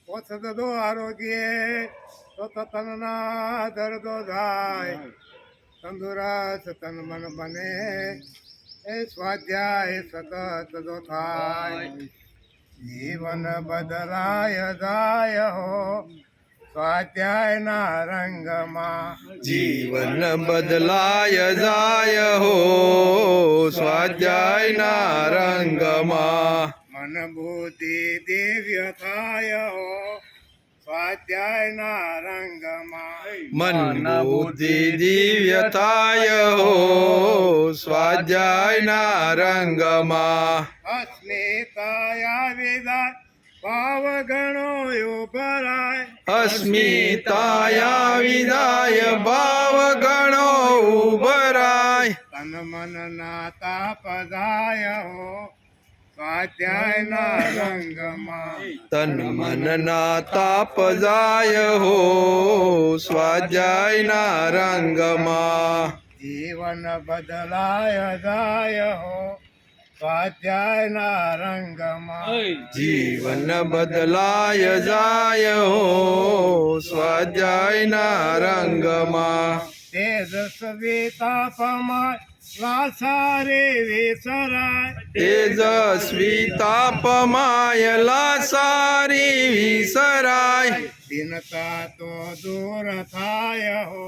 ઓછત દો આરોગ્ય તો તનના દર્દો જાય તંદુરસ્ત તન મન બને એ સ્વાધ્યાય સતત દો થાય જીવન બદલાય જાય હો સ્વાધ્યાયના રંગમાં જીવન બદલાય જાય હો સ્વાધ્યાયના રંગમાં મન બુદ્ધિ દિવ્ય થાય હો સ્વાધ્યાયના રંગમાં મન બુદ્ધિ દિવ્ય થાય હો સ્વાધ્યાયના રંગમાં અસ્મિતાયા વિદાય ભાવ ગણો ઉભરાય અસ્મિતાયા વિદાય ભાવ ગણો ઉભરાય તન મન નાતા પદાય હો સ્વાધ્યાયના રંગમાં તન મન ના તાપ જાય હો સ્વાધ્યાયના રંગમાં જીવન બદલાય જાય હો સ્વાધ્યાયના રંગમાં જીવન બદલાય જાય હો સ્વાધ્યાયના રંગમાં તેજસ્વી તાપમાં લાસારે વિસરાય તેજસ્વી તાપમાયલા સારી વિસરાય દિનતા તો દૂર થાય હો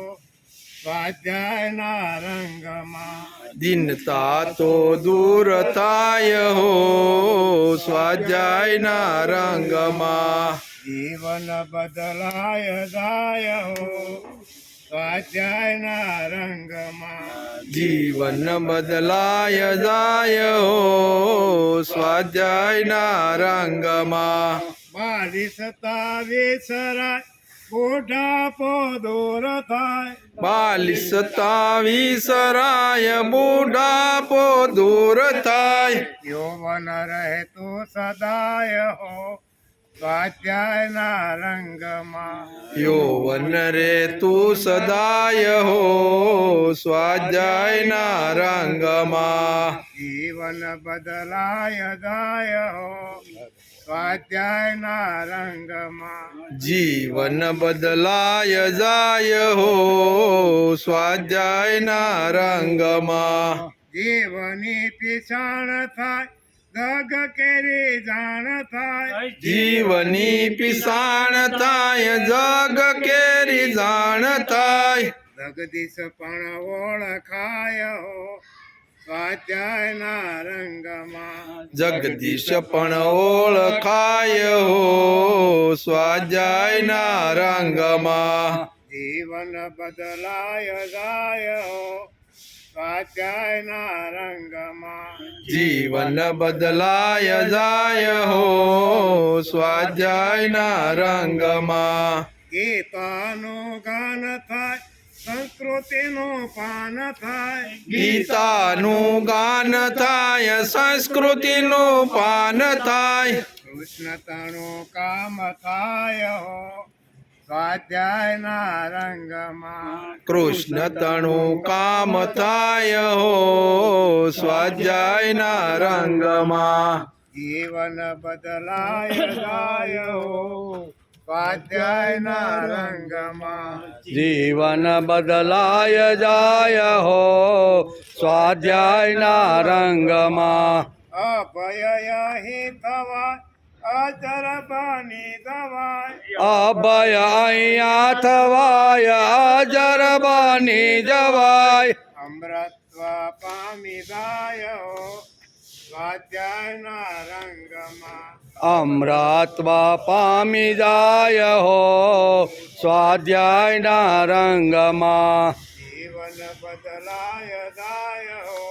સ્વાધ્યાયના રંગમાં દિનતા તો દૂર થાય હો સ્વાધ્યાયના રંગમાં જીવન બદલાય જાય હો સ્વાધ્યાયના રંગમાં જીવન બદલાય જાય હો સ્વાધ્યાયના રંગમાં બાળી સતાવી સરાય બુઢાપો દૂર થાય બાલીસ વિસરાય બુઢાપો દૂર થાય યૌવન રહેતું સદાય હો સ્વાધ્યાયના રંગમાં યૌવન રે તું સદાય હો સ્વાધ્યાયના રંગમાં જીવન બદલાય જાય હો સ્વાધ્યાયના રંગમાં જીવન બદલાય જાય હો સ્વાધ્યાયના રંગમાં જીવની પીછાણ થાય દગ કેરી જાણ થાય જીવની પિસાણ થાય જગ કેરી જાણ થાય જગદીશ પણ ઓળખાય હો સ્વાધ્યાયના રંગમાં જગદીશ પણ ઓળખાય હો સ્વાધ્યાયના રંગમાં જીવન બદલાય જાય હો સ્વાધ્યાયના રંગમાં જીવન બદલાય જાય હો સ્વાધ્યાયના રંગમાં ગીતાનું ગાન થાય સંસ્કૃતિનું પાન થાય ગીતાનું ગાન થાય સંસ્કૃતિનું પાન થાય કૃષ્ણ તણું કામ થાય હો સ્વાધ્યાયના રંગમાં કૃષ્ણ તણું કામ થાય હો સ્વાધ્યાયના રંગમાં જીવન બદલાય જાય હો સ્વાધ્યાયના રંગમાં જીવન બદલાય જાય હો સ્વાધ્યાયના રંગમાં અભય હિતવા અજર બની દવાય અભય અહીંયા થવાય અજર બની જવાય અમૃતત્વ પામી જાય હો સ્વાધ્યાયના રંગમાં અમૃતત્વ પામી જાય હો સ્વાધ્યાયના રંગમાં જીવન બદલાય જાય હો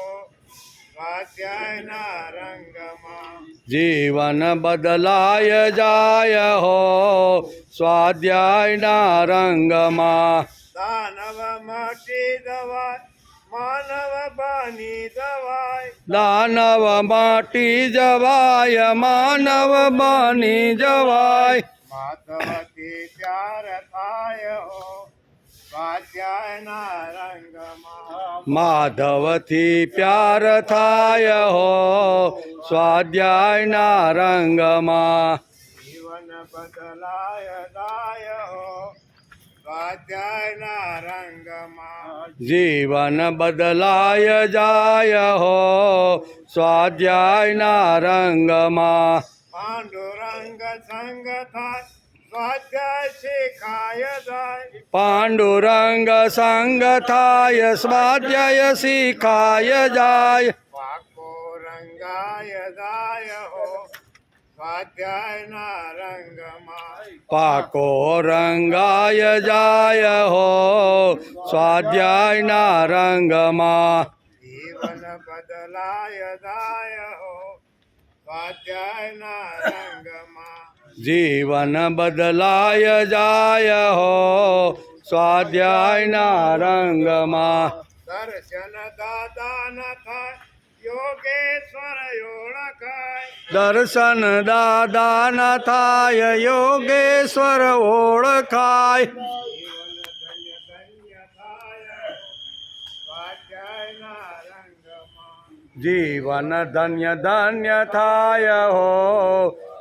સ્વાધ્યાયના રંગમાં જીવન બદલાય જાય હો સ્વાધ્યાયના રંગમાં દાનવ મટી દવાય માનવ બની દવાય દાનવ માટી જવાય માનવ બની જવાય માધવથી પ્યાર થાય હો સ્વાધ્યાયના રંગમાં માધવથી પ્યાર થાય હો સ્વાધ્યાયના રંગમાં જીવન બદલાય જાય હો સ્વાધ્યાયના રંગમાં જીવન બદલાય જાય હો સ્વાધ્યાયના રંગમાં પાંડુરંગ સંગ થાય સ્વાધ્યાય શીખાય જાય પાંડુરંગ સંગ થાય સ્વાધ્યાય શીખાય જાય પાકો રંગાય જાય હો સ્વાધ્યાયના રંગમાં પાકો રંગાય જાય હો સ્વાધ્યાયના રંગમાં જીવન બદલાય જાય હો સ્વાધ્યાયના રંગમાં જીવન બદલાય જાય હો સ્વાધ્યાયના રંગમાં દર્શન દાદા ન થાય યોગેશ્વર ઓળખાય દર્શન દાદા ન થાય યોગેશ્વર ઓળખાય જીવન ધન્ય ધન્ય થાય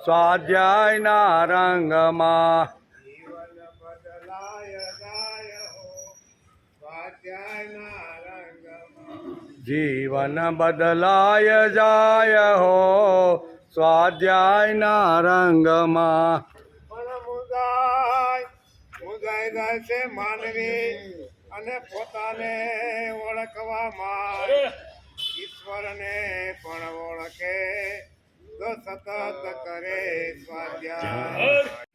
સ્વાધ્યાયના રંગમાં જીવન ધન્ય બદલાય જાય હો સ્વાધ્યાયના રંગમાં જીવન બદલાય જાય હો સ્વાધ્યાયના રંગમાં પણ મુદાય જાય છે માનવી અને પોતાને ઓળખવામાં ઈશ્વરને પણ ઓળખે તો સતત કરે સ્વાધ્યાય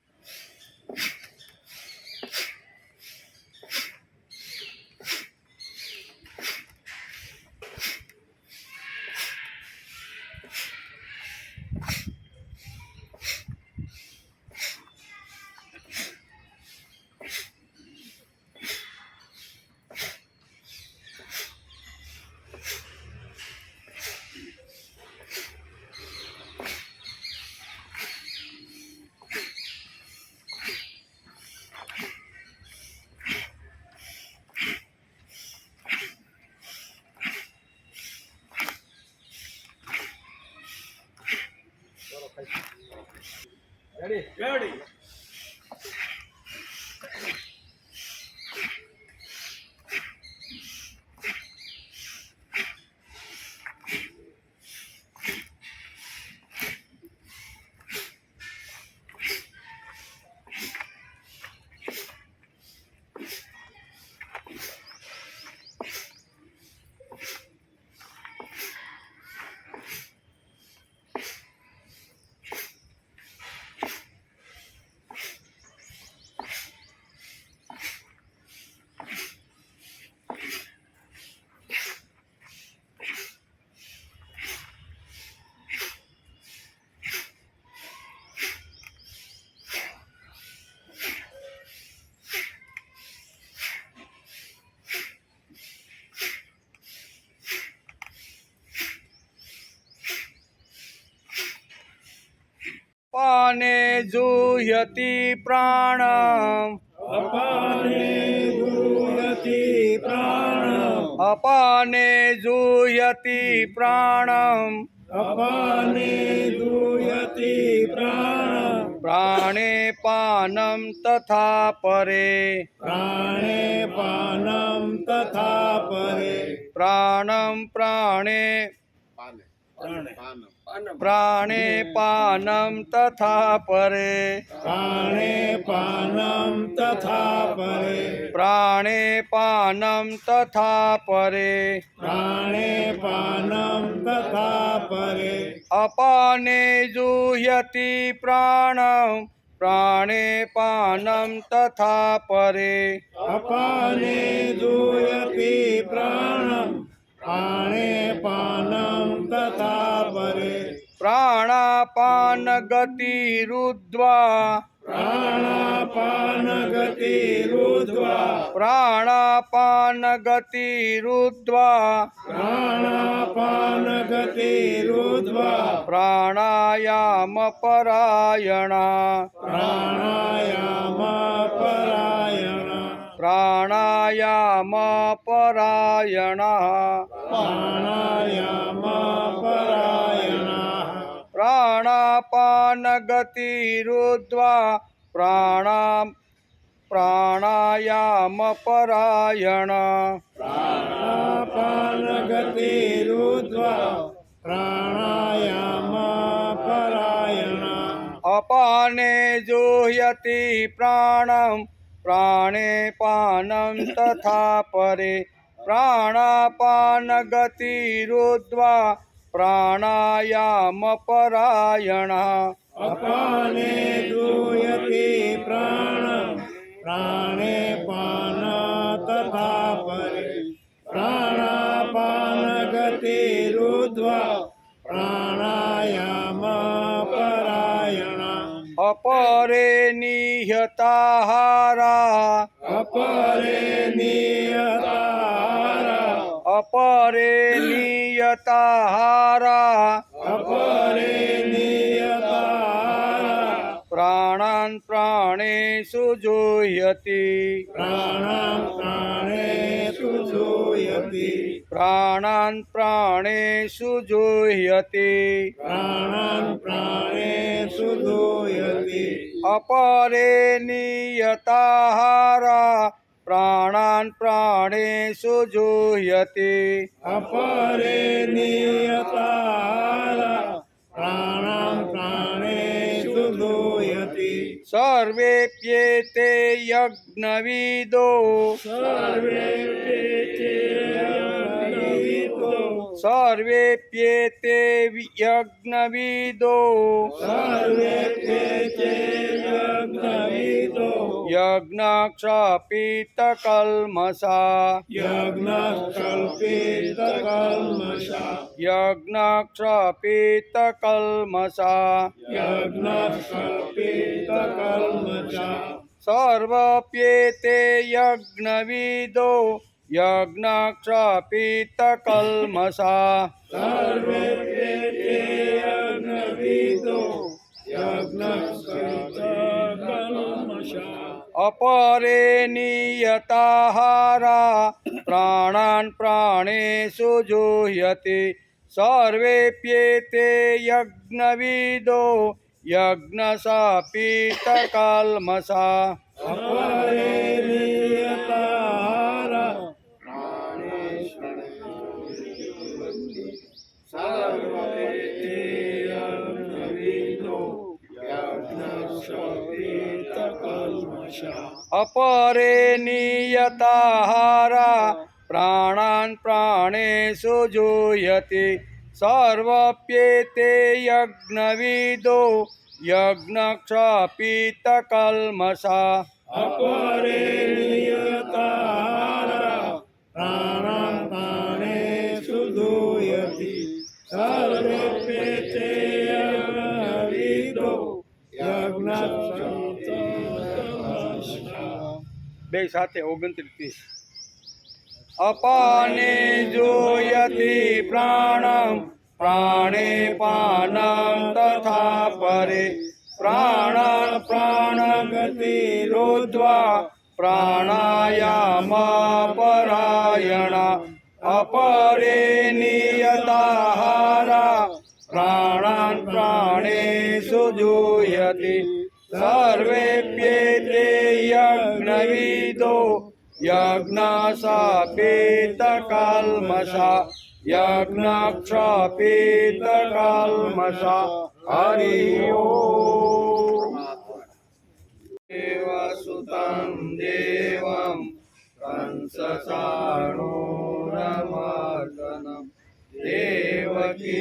રેડી અપાને જુહ્યતિ પ્રાણમ અપાને દુયતિ પ્રાણમ અપાને જુહ્યતિ પ્રાણમ અપાને દુયતિ પ્રાણમ પ્રાણે પાનમ તથા પરે પ્રાણે પાનમ તથા પરે પ્રાણમ પ્રાણે પ્રાણે પાનમ તથા પરે પ્રાણે પાનમ તથા પરે પ્રાણે પાનમ તથા પરે પ્રાણે પાનમ તથા પરે અપાને જુહ્યતિ પ્રાણમ પ્રાણે પાનમ તથા પરે અપાને દુયતિ પ્રાણમ પ્રાણે પાનમ તથા પરે પ્રાણાપાન ગતિ રુદ્ધ્વા પ્રાણાપાન ગતિ રુદ્ધ્વા પ્રાણાપાન ગતિ રુદ્ધ્વા પ્રાણાપાન ગતિ રુદ્ધ્વા પ્રાણાયામ પરાયણા પ્રાણાયામ પરાયણ प्राणायामपरायणः प्राणायामपरायणः प्राणापानगतिरुद्ध्वा प्राणायामपरायण प्राणापानगतिरुद्ध्वा प्राणायामपरायणः अपाने जुह्यति प्राणं प्राणे पानं तथा परे प्राणापानगतिरुद्ध्वा प्राणायामपरायणः अपाने दूयते प्राणं प्राणे पान तथा परे प्राणापानगतिरुद्ध्वा प्राणायामपरायणः अपरे निहताहारा अपरे नियताहारा अपरे नियताहारा अपरे नियताहारा प्राणान् प्राणेषु जुह्यति प्राणां प्राणेषु जुह्यति प्राणान् प्राणेषु जुह्यति प्राणां प्राणेषु जुह्यति अपरे नियताहारा प्राणान् प्राणेषु जुह्यति अपरे नियताहारा प्राणां प्राणेषु जुह्यति सर्वेप्येते यज्ञविदो सर्वेप्येते यज्ञविदो यज्ञक्षपितकल्मषा यज्ञकल्पितकल्मषा यज्ञक्षपितकल्मषा यज्ञकल्पितकल्मषा सर्वप्येते यज्ञविदो यज्ञक्षपितकल्मषा सर्वेप्येते यज्ञविदो यज्ञकल्मषा अपरे नियताहारा प्राणान् प्राणेषु जुह्यति सर्वेप्येते यज्ञविदो यज्ञक्षपितकल्मषा अपरे नियताहारा सर्वेते यज्ञविदो यज्ञक्षपितकल्मषा अपरे नियताहारा प्राणान् प्राणेषु जुह्यति सर्वप्येते यज्ञविदो यज्ञक्षपितकल्मषा अपरे नियताहारा प्राणां प्राणेषु जुह्यति सर्वेप्येते यज्ञविदो यज्ञकल्मषा બે સાથે 29 અપાને જોયતિ પ્રાણં પ્રાણે પાनं તથા પરે પ્રાણાન પ્રાણગતિરુદ્ધ્વા પ્રાણાયામપરાયણ अपरे नियताहारा प्राणान् प्राणेषु जुह्यति सर्वेप्येते यज्ञविदो यज्ञक्षपितकल्मषा यज्ञक्षपितकल्मषा हरि ओम् देवसुतं देवं कंसचाणूरमर्दनं देवकी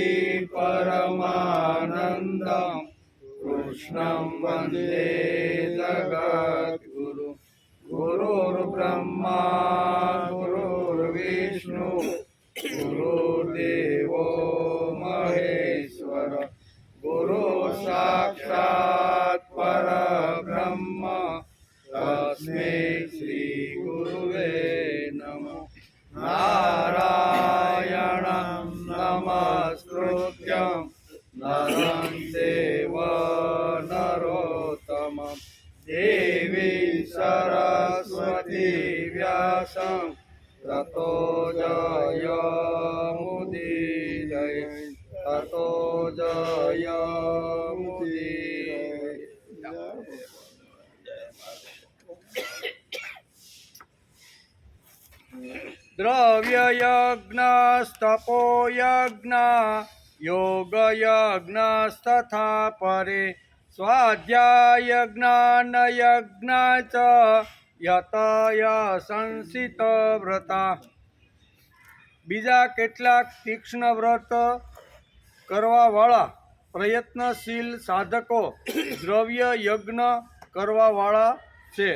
परमानन्दं कृष्णं वन्दे जगद्गुरु गुरुर्ब्रह्मा गुरुर्विष्णु गुरुर्देवो महेश्वर गुरु साक्षात् परब्रह्म तस्मै श्री गुरुवे नमः नारायणं नमस्कृत्यं नरं चैव नरोत्तमं देवी सरस्वती જ્ઞાનયજ્ઞસ્તપોયજ્ઞ યોગયજ્ઞસ્તથા પરે સ્વાધ્યાય જ્ઞાનયજ્ઞ ચ યતય સંસિત વ્રતા. બીજા કેટલાક તીક્ષ્ણ વ્રત કરવાવાળા પ્રયત્નશીલ સાધકો દ્રવ્ય યજ્ઞ કરવાવાળા છે,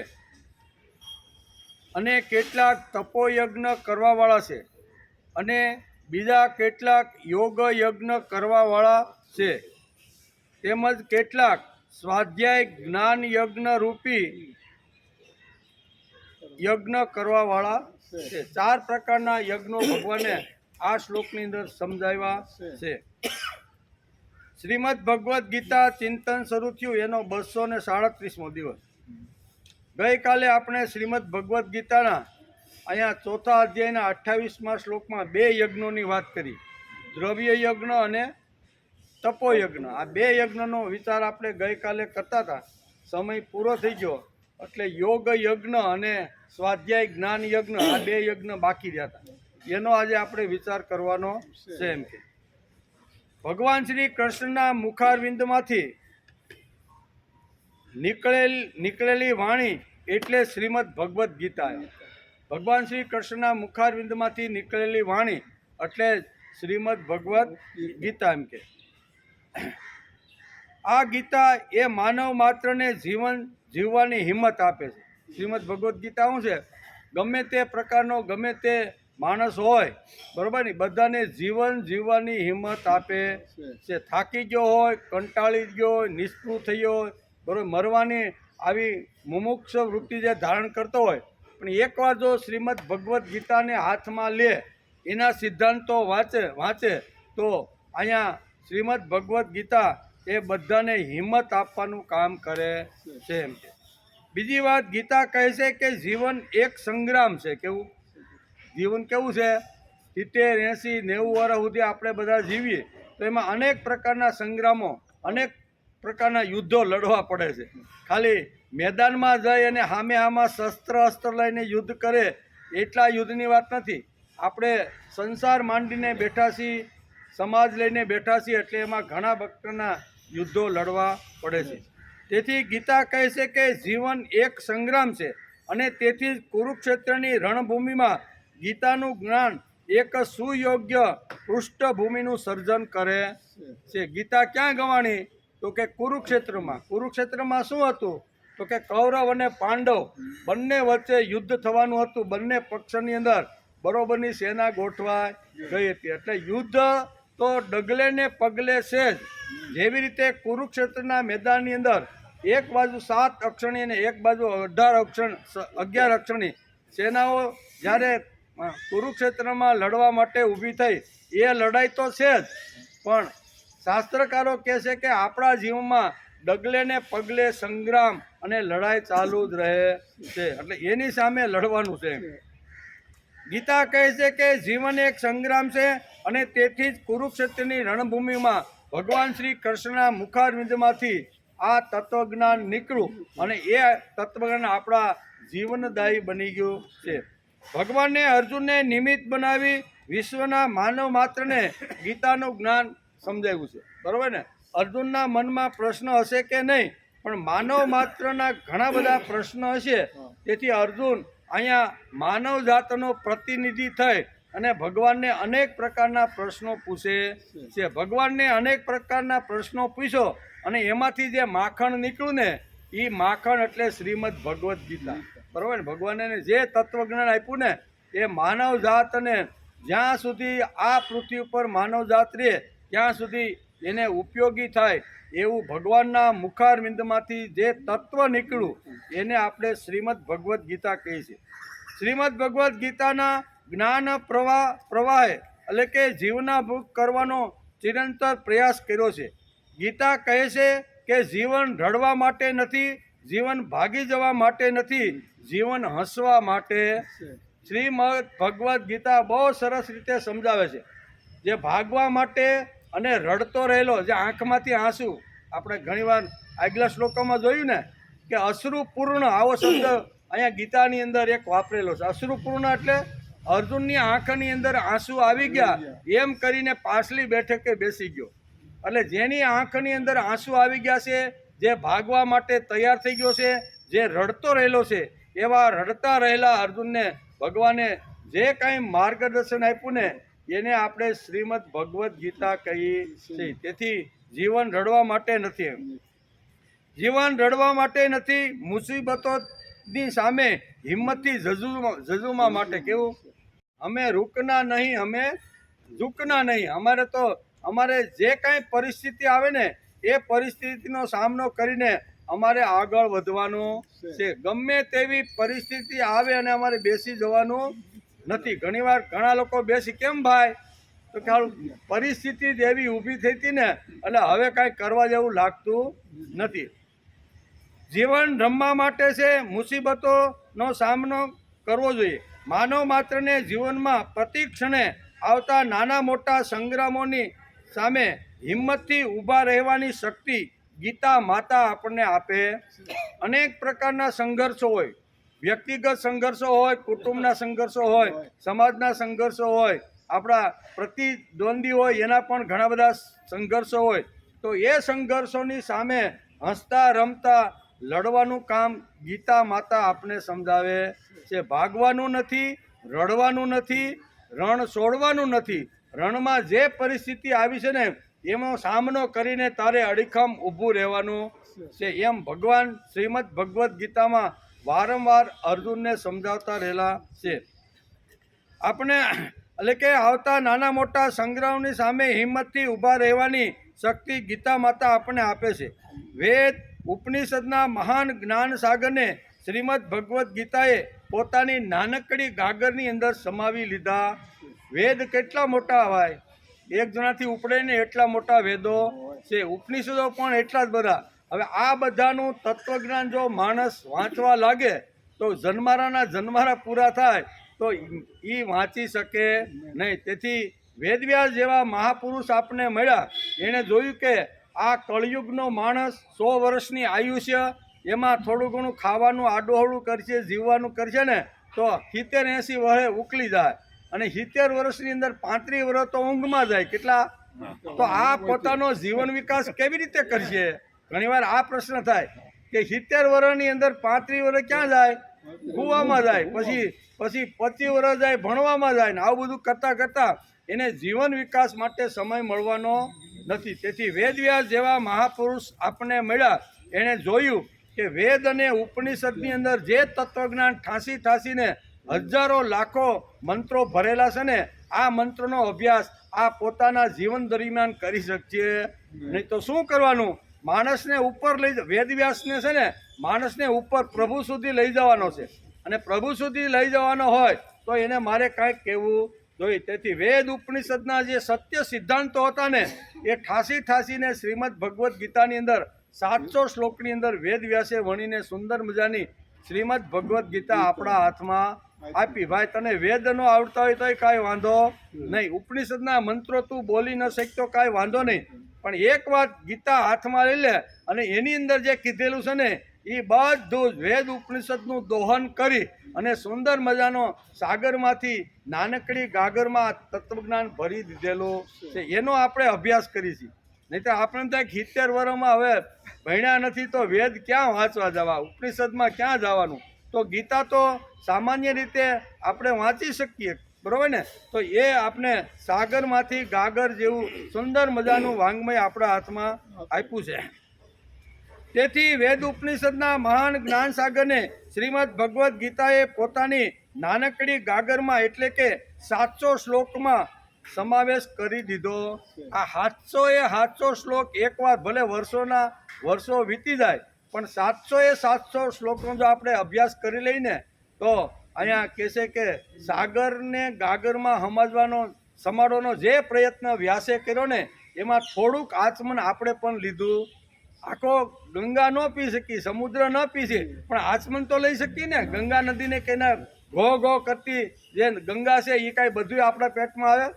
અને કેટલાક તપોયજ્ઞ કરવાવાળા છે, અને બીજા કેટલાક યોગ યજ્ઞ કરવાવાળા છે, તેમજ કેટલાક સ્વાધ્યાય જ્ઞાન યજ્ઞ રૂપી યજ્ઞ કરવાવાળા છે. 4 પ્રકારના યજ્ઞો ભગવાને આ શ્લોકની અંદર સમજાવ્યા છે. શ્રીમદ ભગવદ્ ગીતા ચિંતન શરૂ થયું એનો 237મો દિવસ. ગઈકાલે આપણે શ્રીમદ ભગવદ્ ગીતાના અહીંયા 4થા અધ્યાયના 28મા શ્લોકમાં 2 યજ્ઞોની વાત કરી, દ્રવ્ય યજ્ઞ અને તપોયજ્ઞ. આ 2 યજ્ઞનો વિચાર આપણે ગઈકાલે કરતા હતા, સમય પૂરો થઈ ગયો એટલે યોગ યજ્ઞ અને સ્વાધ્યાય જ્ઞાન યજ્ઞ આ 2 યજ્ઞ બાકી રહ્યા હતા, એનો આજે આપણે વિચાર કરવાનો છે. એમ કે ભગવાન શ્રી કૃષ્ણના મુખારવિંદમાંથી નીકળેલી વાણી એટલે શ્રીમદ ભગવદ્ ગીતા. ભગવાન શ્રી કૃષ્ણના મુખારવિંદમાંથી નીકળેલી વાણી એટલે શ્રીમદ ભગવદ્ ગીતા. એમ કે આ ગીતા એ માનવ માત્રને જીવન જીવવાની હિંમત આપે છે. શ્રીમદ ભગવદ્ ગીતા શું છે? ગમે તે પ્રકારનો ગમે તે માણસ હોય, બરાબર ને, બધાને જીવન જીવવાની હિંમત આપે છે. થાકી ગયો હોય, કંટાળી ગયો હોય, નિષ્ફળ થયો હોય, બરાબર, મરવાની આવી મુમુક્ષ વૃત્તિ જે ધારણ કરતો હોય, પણ એકવાર જો શ્રીમદ ભગવદ્ ગીતાને હાથમાં લે, એના સિદ્ધાંતો વાંચે તો અહીંયા શ્રીમદ ભગવદ્ ગીતા એ બધાને હિંમત આપવાનું કામ કરે છે. એમ કે બીજી વાત, ગીતા કહે છે કે જીવન એક સંગ્રામ છે. કેવું જીવન કેવું છે? 70, 80, 90 વર્ષ સુધી આપણે બધા જીવીએ તો એમાં અનેક પ્રકારના સંગ્રામો, અનેક પ્રકારના યુદ્ધો લડવા પડે છે. ખાલી મેદાનમાં જઈ અને સામે આમાં અસ્ત્ર લઈને યુદ્ધ કરે એટલા યુદ્ધની વાત નથી. આપણે સંસાર માંડીને બેઠા છીએ, સમાજ લઈને બેઠા છીએ, એટલે એમાં ઘણા પ્રકારના યુદ્ધો લડવા પડે છે. તેથી ગીતા કહે છે કે જીવન એક સંગ્રામ છે, અને તેથી જ કુરુક્ષેત્રની રણભૂમિમાં ગીતાનું જ્ઞાન એક સુયોગ્ય પૃષ્ઠભૂમિનું સર્જન કરે છે. ગીતા ક્યાં ગવાણી? તો કે કુરુક્ષેત્રમાં. કુરુક્ષેત્રમાં શું હતું? તો કે કૌરવ અને પાંડવ બંને વચ્ચે યુદ્ધ થવાનું હતું. બંને પક્ષની અંદર બરોબરની સેના ગોઠવાઈ ગઈ હતી. એટલે યુદ્ધ તો ડગલે ને પગલે છે જ. જેવી રીતે કુરુક્ષેત્રના મેદાનની અંદર એક બાજુ 7 અક્ષરની અને એક બાજુ 11 અક્ષરની સેનાઓ જ્યારે કુરુક્ષેત્રમાં લડવા માટે ઊભી થઈ, એ લડાઈ તો છે જ, પણ શાસ્ત્રકારો કહે છે કે આપણા જીવનમાં ડગલે ને પગલે સંગ્રામ અને લડાઈ ચાલુ જ રહે છે, એટલે એની સામે લડવાનું છે. ગીતા કહે છે કે જીવન એક સંગ્રામ છે, અને તેથી જ કુરુક્ષેત્રની રણભૂમિમાં ભગવાન શ્રી કૃષ્ણના મુખારવિંદમાંથી આ તત્વજ્ઞાન નીકળ્યું, અને એ તત્વજ્ઞાન આપણા જીવનદાયી બની ગયું છે. ભગવાને અર્જુનને નિમિત્ત બનાવી વિશ્વના માનવ માત્રને ગીતાનું જ્ઞાન સમજાવ્યું છે, બરાબર ને. અર્જુનના મનમાં પ્રશ્ન હશે કે નહીં, પણ માનવ માત્રના ઘણા બધા પ્રશ્નો હશે. તેથી અર્જુન અહીંયા માનવ જાતનો પ્રતિનિધિ થઈ અને ભગવાનને અનેક પ્રકારના પ્રશ્નો પૂછે છે. ભગવાનને અનેક પ્રકારના પ્રશ્નો પૂછ્યો, અને એમાંથી જે માખણ નીકળ્યું ને, એ માખણ એટલે શ્રીમદ ભગવદ્ ગીતા, બરાબર ને. ભગવાને જે તત્વજ્ઞાન આપ્યું ને, એ માનવ જાતને જ્યાં સુધી આ પૃથ્વી ઉપર માનવ જાત રહે ત્યાં સુધી એને ઉપયોગી થાય એવું ભગવાનના મુખારવિંદમાંથી જે તત્વ નીકળ્યું એને આપણે શ્રીમદ ભગવદ્ ગીતા કહીએ છીએ. શ્રીમદ ભગવદ્ ગીતાના જ્ઞાન પ્રવાહે એટલે કે જીવનાભૂત કરવાનો ચિરંતર પ્રયાસ કર્યો છે. ગીતા કહે છે કે જીવન રડવા માટે નથી, જીવન ભાગી જવા માટે નથી, જીવન હસવા માટે. શ્રીમદ ભગવદ્ ગીતા બહુ સરસ રીતે સમજાવે છે. જે ભાગવા માટે અને રડતો રહેલો, જે આંખમાંથી આંસુ, આપણે ઘણીવાર આગલા શ્લોકોમાં જોયું ને કે અશ્રુપૂર્ણ, આવો શબ્દ અહીંયા ગીતાની અંદર એક વાપરેલો છે. અશ્રુપૂર્ણ એટલે અર્જુનની આંખની અંદર આંસુ આવી ગયા એમ કરીને પાછલી બેઠકે બેસી ગયો. એટલે જેની આંખની અંદર આંસુ આવી ગયા છે, જે ભાગવા માટે તૈયાર થઈ ગયો છે, જે રડતો રહેલો છે, એવા રડતા રહેલા અર્જુનને ભગવાને જે કાંઈ માર્ગદર્શન આપ્યું ને એને આપણે શ્રીમદ ભગવદ્ ગીતા કહીએ છીએ. તેથી જીવન રડવા માટે નથી. જીવન રડવા માટે નથી, મુસીબતોની સામે હિંમતથી ઝઝુમવા માટે. કેવું? અમે રૂકના નહીં, અમે ઝૂકના નહીં. અમારે જે કાંઈ પરિસ્થિતિ આવે ને એ પરિસ્થિતિનો સામનો કરીને અમારે આગળ વધવાનું છે. ગમે તેવી પરિસ્થિતિ આવે અને અમારે બેસી જવાનું નથી. ઘણીવાર ઘણા લોકો બેસી, કેમ ભાઈ? તો કે પરિસ્થિતિ જ એવી ઊભી થઈ હતી ને એટલે હવે કાંઈ કરવા જેવું લાગતું નથી. જીવન રમવા માટે છે, મુસીબતોનો સામનો કરવો જોઈએ. માનવ માત્રને જીવનમાં પ્રતિ ક્ષણે આવતા નાના મોટા સંગ્રામોની સામે હિંમતથી ઊભા રહેવાની શક્તિ ગીતા માતા આપણને આપે. અનેક પ્રકારના સંઘર્ષો હોય, વ્યક્તિગત સંઘર્ષો હોય, કુટુંબના સંઘર્ષો હોય, સમાજના સંઘર્ષો હોય, આપણા પ્રતિદ્વંદી હોય, એના પણ ઘણા બધા સંઘર્ષો હોય. તો એ સંઘર્ષોની સામે હસતા રમતા લડવાનું કામ ગીતા માતા આપણે સમજાવે છે. ભાગવાનું નથી, રડવાનું નથી, રણ છોડવાનું નથી. રણમાં જે પરિસ્થિતિ આવી છે ને એનો સામનો કરીને તારે અડીખમ ઊભું રહેવાનું છે. એમ ભગવાન શ્રીમદ ભગવદ્ ગીતામાં વારંવાર અર્જુનને સમજાવતા રહેલા છે. આપણે એટલે કે આવતા નાના મોટા સંગ્રામની સામે હિંમતથી ઊભા રહેવાની શક્તિ ગીતા માતા આપણને આપે છે. વેદ ઉપનિષદના મહાન જ્ઞાન સાગરને શ્રીમદ ભગવદ્ ગીતાએ પોતાની નાનકડી ગાગરની અંદર સમાવી લીધા. વેદ કેટલા મોટા હોય, એક જણાથી ઉપડે ને એટલા મોટા વેદો છે. ઉપનિષદો પણ એટલા જ બધા. હવે આ બધાનું તત્વજ્ઞાન જો માણસ વાંચવા લાગે તો જન્મારા પૂરા થાય તો એ વાંચી શકે નહીં. તેથી વેદવ્યાસ જેવા મહાપુરુષ આપણને મળ્યા. એણે જોયું કે આ કળયુગનો માણસ 100 વર્ષની આયુષ્ય, એમાં થોડું ઘણું ખાવાનું આડોહળું કરશે, જીવવાનું કરશે ને તો 70-80 વર્ષે ઉકલી જાય. અને 70 વર્ષની અંદર 35 વર્ષ તો ઊંઘમાં જાય. કેટલા? તો આ પોતાનો જીવન વિકાસ કેવી રીતે કરશે? ઘણીવાર આ પ્રશ્ન થાય કે 70 વર્ષની અંદર 35 વર્ષ ક્યાં જાય? કૂવામાં જાય. પછી 25 વર્ષ જાય ભણવામાં જાય. ને આવું બધું કરતાં કરતાં એને જીવન વિકાસ માટે સમય મળવાનો નથી. તેથી વેદવ્યાસ જેવા મહાપુરુષ આપણને મળ્યા. એણે જોયું કે વેદ અને ઉપનિષદની અંદર જે તત્વજ્ઞાન ઠાંસીને હજારો લાખો મંત્રો ભરેલા છે ને, આ મંત્રનો અભ્યાસ આ પોતાના જીવન દરમિયાન કરી શકીએ નહીં. તો શું કરવાનું? માણસને ઉપર લઈ, વેદવ્યાસને છે ને માણસને ઉપર પ્રભુ સુધી લઈ જવાનો છે. અને પ્રભુ સુધી લઈ જવાનો હોય તો એને મારે કાંઈક કહેવું જોઈએ. તેથી વેદ ઉપનિષદના જે સત્ય સિદ્ધાંતો હતા ને એ ઠાંસીને શ્રીમદ ભગવદ્ ગીતાની અંદર 700 શ્લોકની અંદર વેદવ્યાસે વણીને સુંદર મજાની શ્રીમદ ભગવદ્ ગીતા આપણા હાથમાં આપી. ભાઈ તને વેદ ન આવડતા હોય તોય કાંઈ વાંધો નહીં, ઉપનિષદના મંત્રો તું બોલી ન શકતો કાંઈ વાંધો નહીં, પણ એક વાત ગીતા હાથમાં લઈ લે અને એની અંદર જે કીધેલું છે ને એ બધું જ વેદ ઉપનિષદનું દોહન કરી અને સુંદર મજાનો સાગરમાંથી નાનકડી ગાગરમાં તત્વજ્ઞાન ભરી દીધેલું છે. એનો આપણે અભ્યાસ કરીશું. નહીં તો આપણે ત્યાં 70 વર્ષમાં હવે ભણ્યા નથી તો વેદ ક્યાં વાંચવા જવા, ઉપનિષદમાં ક્યાં જવાનું? તો ગીતા તો સામાન્ય રીતે આપણે વાંચી શકીએ, બરાબર ને? તો એ આપણે સાગરમાંથી ગાગર જેવું સુંદર મજાનું વાંગ્મય આપણા હાથમાં આપ્યું છે. તેથી વેદ ઉપનિષદના મહાન જ્ઞાન સાગરને શ્રીમદ ભગવદ્ ગીતાએ પોતાની નાનકડી ગાગરમાં એટલે કે 700 શ્લોકમાં સમાવેશ કરી દીધો. આ 700 શ્લોક એકવાર ભલે વર્ષો વીતી જાય પણ 700 શ્લોકનો જો આપણે અભ્યાસ કરી લઈને તો અહીંયા કહેશે કે સાગરને ગાગરમાં સમાડવાનો જે પ્રયત્ન વ્યાસે કર્યો ને એમાં થોડુંક આચમન આપણે પણ લીધું. આખો ગંગા ન પી શકી, સમુદ્ર ન પી છે, પણ આચમન તો લઈ શકીએ ને. ગંગા નદીને કહીને ઘો કરતી જે ગંગા છે એ કાંઈ બધું આપણા પેટમાં આવે,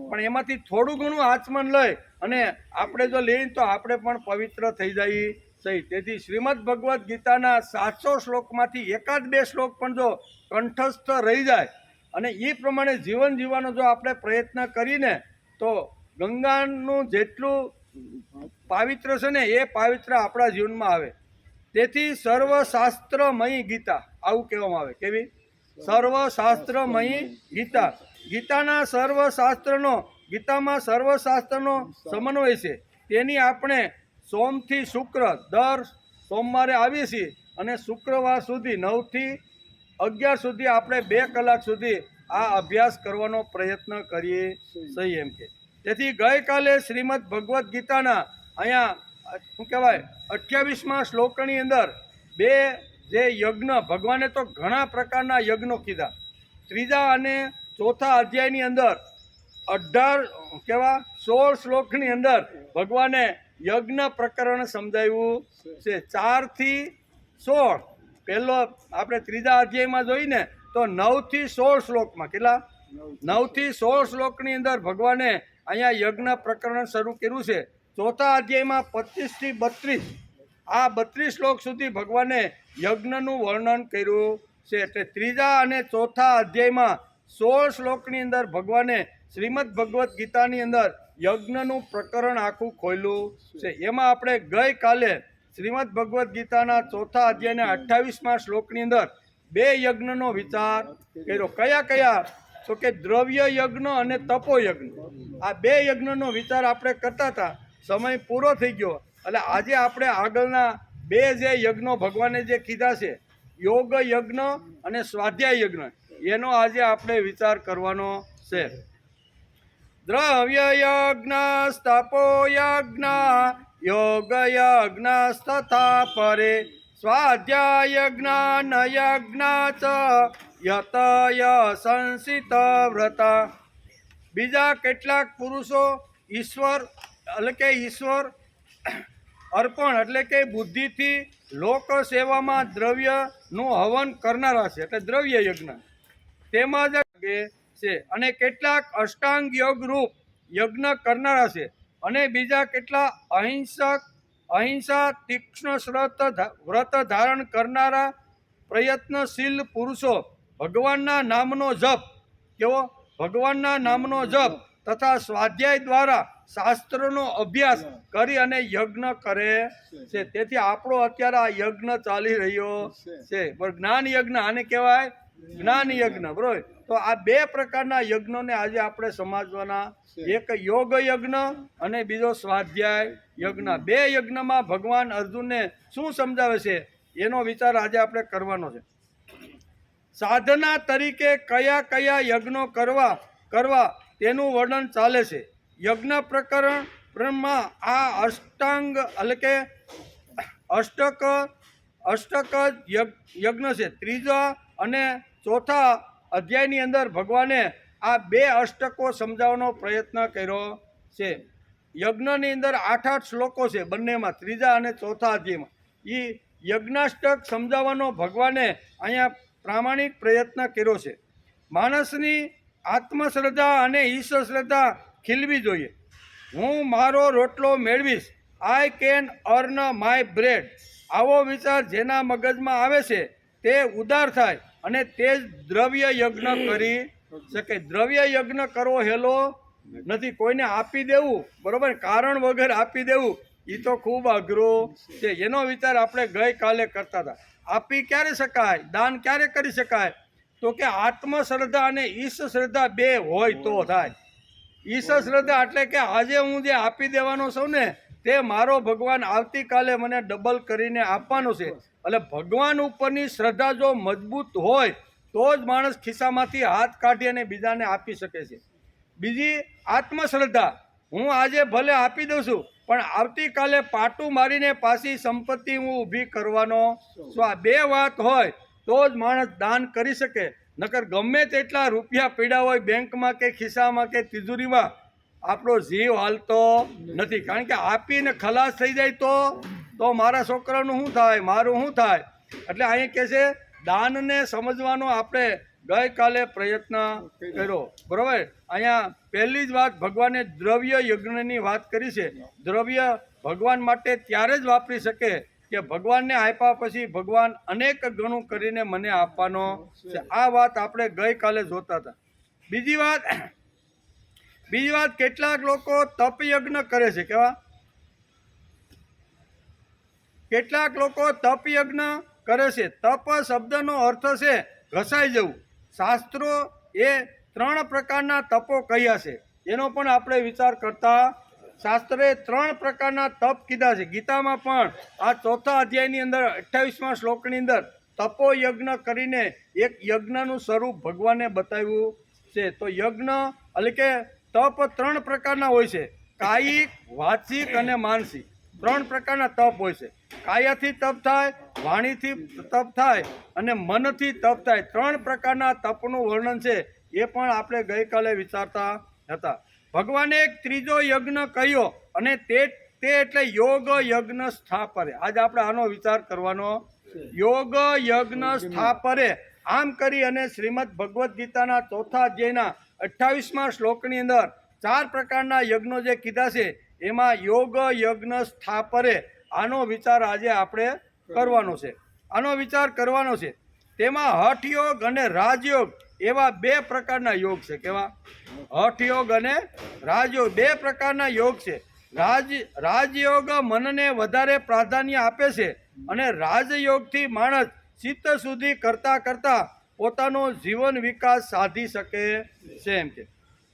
પણ એમાંથી થોડું ઘણું આચમન લઈ અને આપણે જો લઈએ તો આપણે પણ પવિત્ર થઈ જઈએ સહી. તેથી શ્રીમદ ભગવદ્ ગીતાના 700 શ્લોકમાંથી 1-2 શ્લોક પણ જો કંઠસ્થ રહી જાય અને એ પ્રમાણે જીવન જીવવાનો જો આપણે પ્રયત્ન કરીને તો ગંગાનું જેટલું પાવિત્ર છે ને એ પાવિત્ર આપણા જીવનમાં આવે. તેથી સર્વશાસ્ત્રમયી ગીતા આવું કહેવામાં આવે. કેવી? સર્વશાસ્ત્રમયી ગીતા. ગીતાના સર્વશાસ્ત્રનો ગીતામાં સર્વશાસ્ત્રનો સમન્વય છે. તેની આપણે સોમથી શુક્ર દર સોમવારે આવીએ છીએ અને શુક્રવાર સુધી 9 થી 11 સુધી આપણે 2 કલાક સુધી આ અભ્યાસ કરવાનો પ્રયત્ન કરીએ છીએ એમ કે. તેથી ગઈકાલે શ્રીમદ ભગવદ્ ગીતાના અહીંયા શું કહેવાય 28મા શ્લોકની અંદર 2 જે યજ્ઞ ભગવાને તો ઘણા પ્રકારના યજ્ઞો કીધા. ત્રીજા અને ચોથા અધ્યાયની અંદર 16 શ્લોકની અંદર ભગવાને યજ્ઞ પ્રકરણ સમજાવ્યું છે. 4 થી 16 પહેલો આપણે ત્રીજા અધ્યાયમાં જોઈને તો 9 થી 16 શ્લોકમાં કેટલા 9 થી 16 શ્લોકની અંદર ભગવાને અહીંયા યજ્ઞ પ્રકરણ શરૂ કર્યું છે. ચોથા અધ્યાયમાં 25 થી 32 આ 32 શ્લોક સુધી ભગવાને યજ્ઞનું વર્ણન કર્યું છે. એટલે ત્રીજા અને ચોથા અધ્યાયમાં 16 શ્લોકની અંદર ભગવાને શ્રીમદ ભગવદ્ ગીતાની અંદર યજ્ઞનું પ્રકરણ આખું ખોલ્યું છે. એમાં આપણે ગઈકાલે શ્રીમદ ભગવદ્ ગીતાના ચોથા અધ્યાયના 28મા શ્લોકની અંદર 2 યજ્ઞનો વિચાર કર્યો. કયા કયા? તો કે દ્રવ્ય યજ્ઞ અને તપો યજ્ઞ. આ 2 યજ્ઞનો વિચાર આપણે કરતા હતા. સમય પૂરો થઈ ગયો એટલે આજે આપણે આગળના 2 જે યજ્ઞો ભગવાને જે કીધા છે યોગ યજ્ઞ અને સ્વાધ્યાય યજ્ઞ એનો આજે આપણે વિચાર કરવાનો છે. દ્રવ્ય યજ્ઞ તપો યજ્ઞ યોગ યજ્ઞ તથા પરે સ્વાધ્યાય યજ્ઞ ન યજ્ઞ ચ યતય સંસિત વ્રત. બીજા કેટલાક પુરુષો ઈશ્વર અર્પણ એટલે કે બુદ્ધિથી લોક સેવામાં દ્રવ્યનું હવન કરનારા છે એટલે દ્રવ્ય યજ્ઞ તેમાં જ છે. અને કેટલાક અષ્ટાંગ યોગ રૂપ યજ્ઞ કરનારા છે. અને બીજા કેટલા અહિંસા તીક્ષ્ણ વ્રત ધારણ કરનારા પ્રયત્નશીલ પુરુષો ભગવાનના નામનો જપ કેવો ભગવાનના નામનો જપ તથા સ્વાધ્યાય દ્વારા શાસ્ત્રનો અભ્યાસ કરી અને યજ્ઞ કરે છે. તેથી આપણો અત્યારે આ યજ્ઞ ચાલી રહ્યો છે. જ્ઞાન યજ્ઞ આને કહેવાય જ્ઞાન યજ્ઞ. બરોબર. તો આ 2 પ્રકારના યજ્ઞોને આજે આપણે સમજવાના. એક યોગ યજ્ઞ અને બીજો સ્વાધ્યાય યજ્ઞ. 2 યજ્ઞમાં ભગવાન અર્જુનને શું સમજાવે છે એનો વિચાર આજે આપણે કરવાનો છે. સાધના તરીકે કયા કયા યજ્ઞો કરવા તેનું વર્ણન ચાલે છે. યજ્ઞ પ્રકરણમાં આ અષ્ટાંગ એટલે કે અષ્ટક યજ્ઞ છે. ત્રીજા અને ચોથા અધ્યાયની અંદર ભગવાને આ 2 અષ્ટકો સમજાવવાનો પ્રયત્ન કર્યો છે. યજ્ઞની અંદર 8 શ્લોકો છે બંનેમાં ત્રીજા અને ચોથા અધ્યાયમાં. એ યજ્ઞાષ્ટક સમજાવવાનો ભગવાને અહીંયા પ્રામાણિક પ્રયત્ન કર્યો છે. માણસની આત્મશ્રદ્ધા અને ઈશ્વર શ્રદ્ધા ખીલવી જોઈએ. હું મારો રોટલો મેળવીશ, I can earn my bread. આવો વિચાર જેના મગજમાં આવે છે તે ઉદાર થાય અને તે જ દ્રવ્ય યજ્ઞ કરી શકે. દ્રવ્ય યજ્ઞ કરવો હેલો નથી. કોઈને આપી દેવું બરોબર કારણ વગર આપી દેવું એ તો ખૂબ અઘરું છે. એનો વિચાર આપણે ગઈકાલે કરતા હતા. આપી ક્યારે શકાય, દાન ક્યારે કરી શકાય? તો કે આત્મશ્રદ્ધા અને ઈશ્વર શ્રદ્ધા 2 હોય તો થાય. ઈશ્વર શ્રદ્ધા એટલે કે આજે હું જે આપી દેવાનો છું ને તે મારો ભગવાન આવતીકાલે મને ડબલ કરીને આપવાનો છે. એટલે ભગવાન ઉપરની શ્રદ્ધા જો મજબૂત હોય તો જ માણસ ખિસ્સામાંથી હાથ કાઢી અને બીજાને આપી શકે છે. બીજી આત્મશ્રદ્ધા, હું આજે ભલે આપી દઉં છું પણ આવતીકાલે પાટું મારીને પાછી સંપત્તિ હું ઊભી કરવાનો છું. આ 2 વાત હોય તો જ માણસ દાન કરી શકે. નકર ગમે તેટલા રૂપિયા પીડા હોય બેંકમાં કે ખિસ્સામાં કે તિજોરીમાં આપણો જીવ હાલતો નથી. કારણ કે આપીને ખલાસ થઈ જાય તો મારા છોકરાનું શું થાય, મારું શું થાય? એટલે અહીં કહે છે દાનને સમજવાનો આપણે ગઈકાલે પ્રયત્ન કર્યો. બરાબર. અહીંયા પહેલી જ વાત ભગવાને દ્રવ્ય યજ્ઞની વાત કરી છે. દ્રવ્ય ભગવાન માટે ત્યારે જ વાપરી શકે કે ભગવાનને આપ્યા પછી ભગવાન અનેક ગણું કરીને મને આપવાનો છે. આ વાત આપણે ગઈકાલે જોતા હતા. બીજી વાત કેટલાક લોકો તપયજ્ઞ કરે છે. કેવા? કેટલાક લોકો તપયજ્ઞ કરે છે. તપ શબ્દનો અર્થ છે ઘસાઈ જવું. શાસ્ત્રો એ 3 પ્રકારના તપો કહ્યા છે, એનો પણ આપણે વિચાર કરતા. શાસ્ત્રે 3 પ્રકારના તપ કીધા છે. ગીતામાં પણ આ 4થા અધ્યાયની અંદર 28મા શ્લોકની અંદર તપો યજ્ઞ કરીને એક યજ્ઞનું સ્વરૂપ ભગવાને બતાવ્યું છે. તો યજ્ઞ એટલે કે તપ 3 પ્રકારના હોય છે: કાયિક, વાચિક અને માનસિક. 3 પ્રકારના તપ હોય છે. કાયાથી તપ થાય, વાણીથી તપ થાય અને મનથી તપ થાય. 3 પ્રકારના તપનું વર્ણન છે, એ પણ આપણે ગઈકાલે વિચારતા હતા. ભગવાને એક ત્રીજો યજ્ઞ કહ્યો અને તે એટલે યોગ યજ્ઞ સ્થાપરે. આજે આપણે આનો વિચાર કરવાનો. યોગ યજ્ઞ સ્થાપરે. આમ કરી અને શ્રીમદ ભગવદ્ ગીતાના 4થા અધ્યાયના 28મા શ્લોકની અંદર 4 પ્રકારના યજ્ઞો જે કીધા છે, એમાં યોગ યજ્ઞ સ્થાપરે આનો વિચાર આજે આપણે કરવાનો છે. આનો વિચાર કરવાનો છે. તેમાં હઠયોગ અને રાજયોગ એવા 2 પ્રકારના યોગ છે. કેવા? હઠયોગ અને રાજયોગ 2 પ્રકારના યોગ છે. રાજયોગ મનને વધારે પ્રાધાન્ય આપે છે અને રાજયોગથી માણસ ચિત્ત સુધી કરતા કરતા પોતાનો જીવન વિકાસ સાધી શકે છે. એમ કે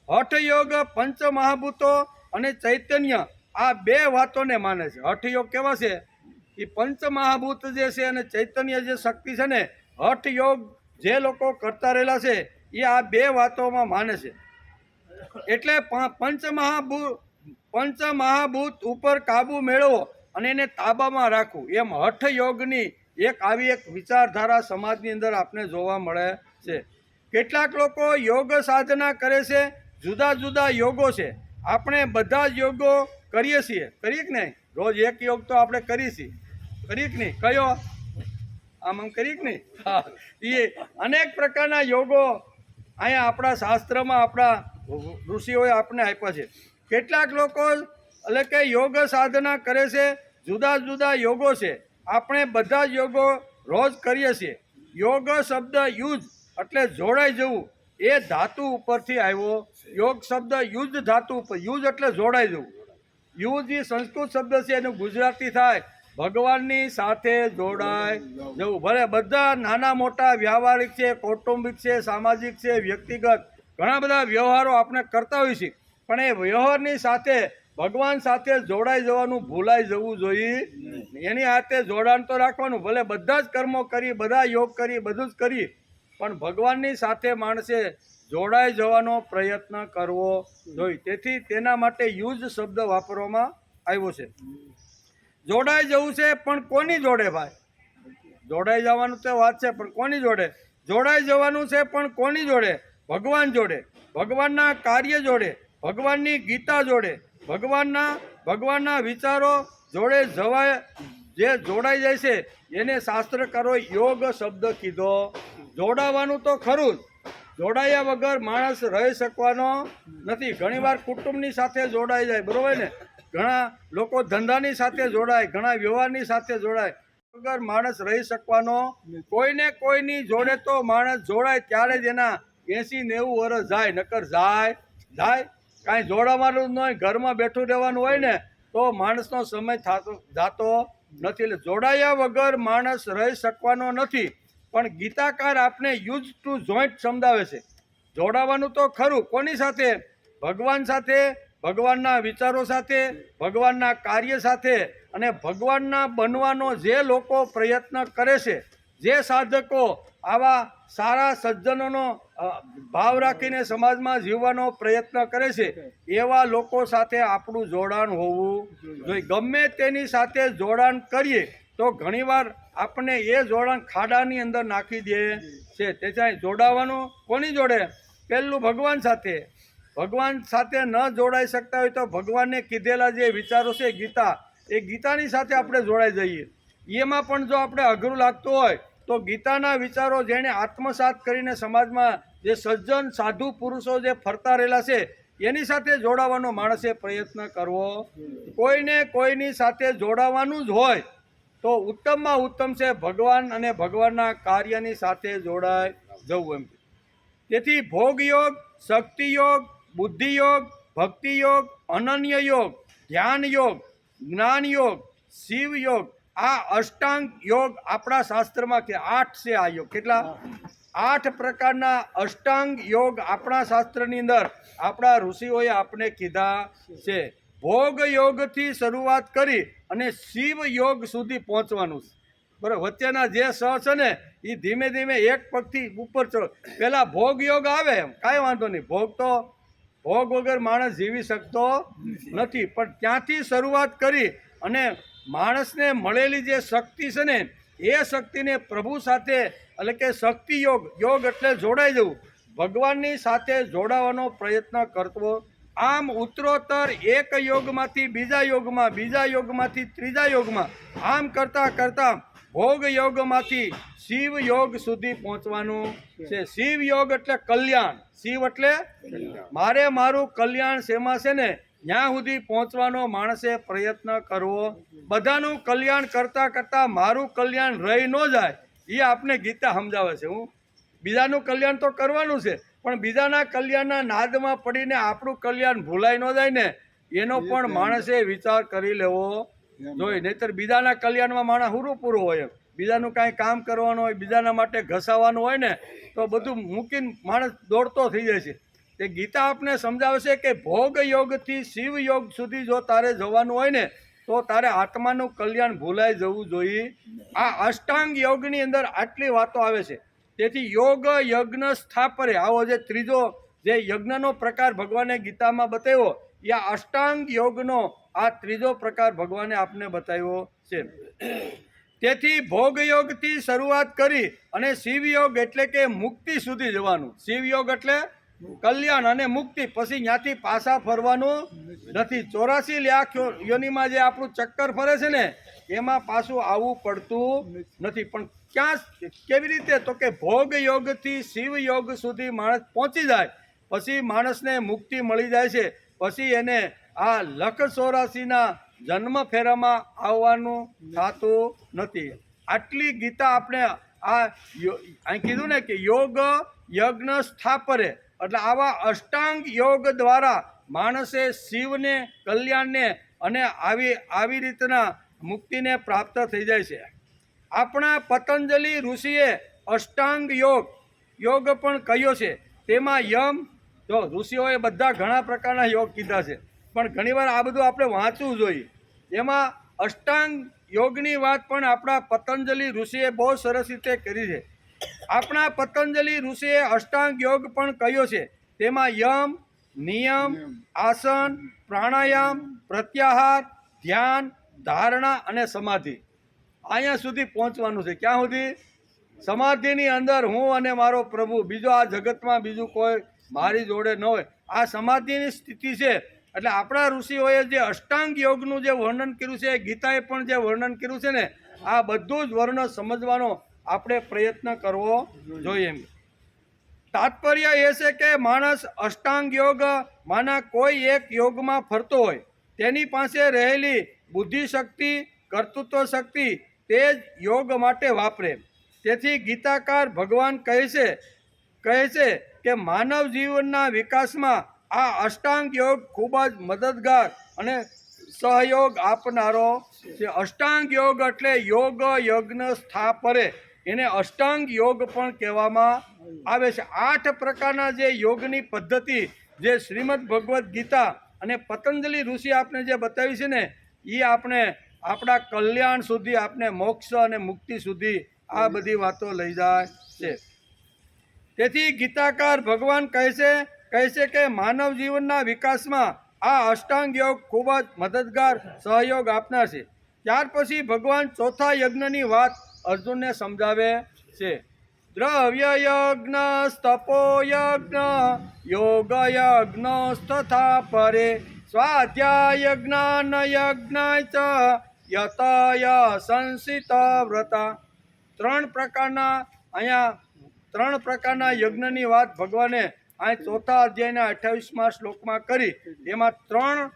હઠયોગ પંચમહાભૂતો અને ચૈતન્ય આ 2 વાતોને માને છે. હઠયોગ કેવા છે? એ પંચમહાભૂત જે છે અને ચૈતન્ય જે શક્તિ છે ને, હઠયોગ જે લોકો કરતા રહેલા છે એ આ 2 વાતોમાં માને છે. એટલે પંચમહાભૂત ઉપર કાબુ મેળવો અને એને તાબામાં રાખવું, એમ હઠયોગની આવી એક વિચારધારા સમાજની અંદર આપણે જોવા મળે છે. કેટલાક લોકો યોગ સાધના કરે છે. જુદા જુદા યોગો છે. આપણે બધા જ યોગો કરીએ છીએ. કરીએ કે નહીં? રોજ એક યોગ તો આપણે કરીએ છીએ. કરીએ કે નહીં? કયો? આમ કરીએ કે નહીં? હા, એ અનેક પ્રકારના યોગો અહીંયા આપણા શાસ્ત્રમાં આપણા ઋષિઓએ આપણે આપ્યા છે. કેટલાક લોકો એટલે કે યોગ સાધના કરે છે. જુદા જુદા યોગો છે. આપણે બધા જ યોગો રોજ કરીએ છીએ. યોગ શબ્દ યુઝ એટલે જોડાઈ જવું, એ ધાતુ ઉપરથી આવ્યો. યોગ શબ્દ યુઝ ધાતુ ઉપર. યુઝ એટલે જોડાઈ જવું. યુઝ એ સંસ્કૃત શબ્દ છે, એનું ગુજરાતી થાય ભગવાનની સાથે જોડાઈ જવું. ભલે બધા નાના મોટા વ્યવહારિક છે, કૌટુંબિક છે, સામાજિક છે, વ્યક્તિગત ઘણા બધા વ્યવહારો આપણે કરતા હોઈએ છીએ, પણ એ વ્યવહારની સાથે ભગવાન સાથે જોડાઈ જવાનું ભૂલાઈ જવું જોઈએ. એની હાથે જોડાણ તો રાખવાનું. ભલે બધા જ કર્મો કરી, બધા યોગ કરી, બધું જ કરી, પણ ભગવાનની સાથે માણસે જોડાઈ જવાનો પ્રયત્ન કરવો જોઈએ. તેથી તેના માટે યુઝ શબ્દ વાપરવામાં આવ્યો છે. જોડાઈ જવું છે, પણ કોની જોડે ભાઈ? જોડાઈ જવાનું તો વાત છે, પણ કોની જોડે? જોડાઈ જવાનું છે, પણ કોની જોડે? ભગવાન જોડે, ભગવાનના કાર્ય જોડે, ભગવાનની ગીતા જોડે, ભગવાનના વિચારો જોડે જે જોડાઈ જાય છે એને શાસ્ત્રકારોએ યોગ શબ્દ કીધો. જોડાવાનું તો ખરું જ. જોડાયા વગર માણસ રહી શકવાનો નથી. ઘણીવાર કુટુંબની સાથે જોડાઈ જાય, બરોબર ને? ઘણા લોકો ધંધાની સાથે જોડાય, ઘણા વ્યવહારની સાથે જોડાય. વગર માણસ રહી શકવાનો. કોઈને કોઈની જોડે તો માણસ જોડાય ત્યારે જ એના 80-90 વર્ષ જાય, નકર જાય કાંઈ જોડાવાનું જ નહીં. ઘરમાં બેઠું રહેવાનું હોય ને તો માણસનો સમય જાતો નથી. એટલે જોડાયા વગર માણસ રહી શકવાનો નથી. પણ ગીતાકાર આપણે યુઝ ટુ જોઈન્ટ સમજાવે છે. જોડાવાનું તો ખરું. કોની સાથે? ભગવાન સાથે, ભગવાનના વિચારો સાથે, ભગવાનના કાર્ય સાથે અને ભગવાનના બનવાનો જે લોકો પ્રયત્ન કરે છે, જે સાધકો આવા સારા સજ્જનોનો ભાવ રાખીને સમાજમાં જીવવાનો પ્રયત્ન કરે છે, એવા લોકો સાથે આપણું જોડાણ હોવું જોઈએ. ગમે તેની સાથે જોડાણ કરીએ તો ઘણીવાર આપણને એ જોડાણ ખાડાની અંદર નાખી દે છે. તેથી જોડાવાનું કોની જોડે? પહેલું ભગવાન સાથે. ભગવાન સાથે ન જોડાઈ શકતા હોય તો ભગવાનને કીધેલા જે વિચારો છે ગીતા, એ ગીતાની સાથે આપણે જોડાઈ જઈએ. એમાં પણ જો આપણે અઘરું લાગતું હોય તો ગીતાના વિચારો જેણે આત્મસાત કરીને સમાજમાં જે સજ્જન સાધુ પુરુષો જે ફરતા રહેલા છે એની સાથે જોડાવાનો માણસે પ્રયત્ન કરવો. કોઈને કોઈની સાથે જોડાવાનું જ હોય તો ઉત્તમમાં ઉત્તમ છે ભગવાન અને ભગવાનના કાર્યની સાથે જોડાઈ જવું એમ. તેથી ભોગ યોગ, શક્તિ યોગ, બુદ્ધિ યોગ, ભક્તિ યોગ, અનન્ય યોગ, ધ્યાન યોગ, જ્ઞાન યોગ, શિવ યોગ, આ અષ્ટાંગ યોગ આપણા શાસ્ત્રમાં કે 8 છે આ યોગ. કેટલા? 8 પ્રકારના અષ્ટાંગ યોગ આપણા શાસ્ત્રની અંદર આપણા ઋષિઓએ આપણે કીધા છે. ભોગ યોગથી શરૂઆત કરી અને શિવ યોગ સુધી પહોંચવાનું છે. બરાબર, વચ્ચેના જે સ છે ને એ ધીમે ધીમે એક પગથી ઉપર ચડો. પહેલાં ભોગ યોગ આવે એમ કાંઈ વાંધો નહીં, ભોગ વગર માણસ જીવી શકતો નથી, પણ ત્યાંથી શરૂઆત કરી અને માણસને મળેલી જે શક્તિ છે ને એ શક્તિને પ્રભુ સાથે એટલે કે શક્તિ યોગ એટલે જોડાઈ જવું, ભગવાનની સાથે જોડાવાનો પ્રયત્ન કરવો. આમ ઉત્તરોત્તર એક યોગમાંથી બીજા યોગમાં, બીજા યોગમાંથી ત્રીજા યોગમાં, આમ કરતાં કરતાં ભોગ યોગમાંથી શિવ યોગ સુધી પહોંચવાનું છે. શિવ યોગ એટલે કલ્યાણ. શિવ એટલે મારે મારું કલ્યાણ શેમાં છે ને ત્યાં સુધી પહોંચવાનો માણસે પ્રયત્ન કરવો. બધાનું કલ્યાણ કરતાં કરતાં મારું કલ્યાણ રહી ન જાય એ આપને ગીતા સમજાવે છે. હું બીજાનું કલ્યાણ તો કરવાનું છે, પણ બીજાના કલ્યાણના નાદમાં પડીને આપણું કલ્યાણ ભૂલાઈ ન જાય ને એનો પણ માણસે વિચાર કરી લેવો જોઈએ. નહીતર બીજાના કલ્યાણમાં માણસ પૂરું હોય, બીજાનું કાંઈ કામ કરવાનું હોય, બીજાના માટે ઘસાવાનું હોય ને તો બધું મૂકીને માણસ દોડતો થઈ જાય છે. તે ગીતા આપને સમજાવે છે કે ભોગ યોગથી શિવ યોગ સુધી જો તારે જવાનું હોય ને તો તારે આત્માનું કલ્યાણ ભૂલાઈ જવું જોઈએ. આ અષ્ટાંગ યોગની અંદર આટલી વાતો આવે છે. તેથી યોગ યજ્ઞ સ્થાપરે, આવો જે ત્રીજો જે યજ્ઞનો પ્રકાર ભગવાને ગીતામાં બતાવ્યો એ આ અષ્ટાંગ યોગનો આ ત્રીજો પ્રકાર ભગવાને આપને બતાવ્યો છે. તેથી ભોગ યોગથી શરૂઆત કરી અને શિવ યોગ એટલે કે મુક્તિ સુધી જવાનું. શિવ યોગ એટલે કલ્યાણ અને મુક્તિ, પછી ત્યાંથી પાછા ફરવાનું નથી. 84 લાખ યોનિમાં જે આપણું ચક્કર ફરે છે ને એમાં પાછું આવવું પડતું નથી. પણ ક્યાં કેવી રીતે? તો કે ભોગ યોગથી શિવ યોગ સુધી માણસ પહોંચી જાય પછી માણસને મુક્તિ મળી જાય છે. પછી એને આ લખ 84ના જન્મ ફેરામાં આવવાનું થતું નથી. આટલી ગીતા આપણે અહીં કીધું ને કે યોગ યજ્ઞ સ્થાપરે, એટલે આવા અષ્ટાંગ યોગ દ્વારા માણસે શિવને, કલ્યાણને અને આવી રીતના મુક્તિને પ્રાપ્ત થઈ જાય છે. આપણા પતંજલિ ઋષિએ અષ્ટાંગ યોગ પણ કહ્યો છે. તેમાં યમ, જો ઋષિઓએ બધા ઘણા પ્રકારના યોગ કીધા છે, પણ ઘણીવાર આ બધું આપણે વાંચવું જોઈએ. એમાં અષ્ટાંગ યોગની વાત પણ આપણા પતંજલિ ઋષિએ બહુ સરસ રીતે કરી છે. આપણા પતંજલિ ઋષિએ અષ્ટાંગ યોગ પણ કહ્યો છે. તેમાં યમ, નિયમ, આસન, પ્રાણાયામ, પ્રત્યાહાર, ધ્યાન, ધારણા અને સમાધિ, અહીંયા સુધી પહોંચવાનું છે. ક્યાં સુધી? સમાધિની અંદર હું અને મારો પ્રભુ, બીજો આ જગતમાં બીજું કોઈ મારી જોડે ન હોય, આ સમાધિની સ્થિતિ છે. એટલે આપણા ઋષિઓએ જે અષ્ટાંગ યોગનું જે વર્ણન કર્યું છે, ગીતાએ પણ જે વર્ણન કર્યું છે ને, આ બધું જ વર્ણન સમજવાનો આપણે પ્રયત્ન કરવો જોઈએ. તાત્પર્ય એ છે કે માણસ અષ્ટાંગ યોગ માના કોઈ એક યોગમાં ફરતો હોય, તેની પાસે રહેલી બુદ્ધિ શક્તિ, કર્તૃત્વ શક્તિ તે જ યોગ માટે વાપરે. તેથી ગીતાકાર ભગવાન કહે છે કે માનવ જીવનના વિકાસમાં આ અષ્ટાંગ યોગ ખૂબ જ મદદગાર અને સહયોગ આપનારો છે. અષ્ટાંગ યોગ એટલે યોગ યજ્ઞ સ્થાપરે, એને અષ્ટાંગ યોગ પણ કહેવામાં આવે છે. 8 પ્રકારના જે યોગની પદ્ધતિ જે શ્રીમદ ભગવદ્ ગીતા અને પતંજલિ ઋષિ આપણે જે બતાવી છે ને એ આપણે આપણા કલ્યાણ સુધી, આપણે મોક્ષ અને મુક્તિ સુધી આ બધી વાતો લઈ જાય છે. તેથી ગીતાકાર ભગવાન કહે છે કે માનવ જીવનના વિકાસમાં આ અષ્ટાંગ યોગ ખૂબ જ મદદગાર સહયોગ આપનાર છે. ત્યાર પછી ભગવાન ચોથા યજ્ઞની વાત અર્જુનને સમજાવે છે. દ્રવ્ય યજ્ઞ, તપો યજ્ઞ, યોગ યજ્ઞ તથા પરે, સ્વાધ્યાય જ્ઞાન યજ્ઞ ચ યતય સંસિત વ્રતા. 3 પ્રકારના યજ્ઞની વાત ભગવાને આ ચોથા અધ્યાયના 28મા શ્લોકમાં કરી. એમાં 3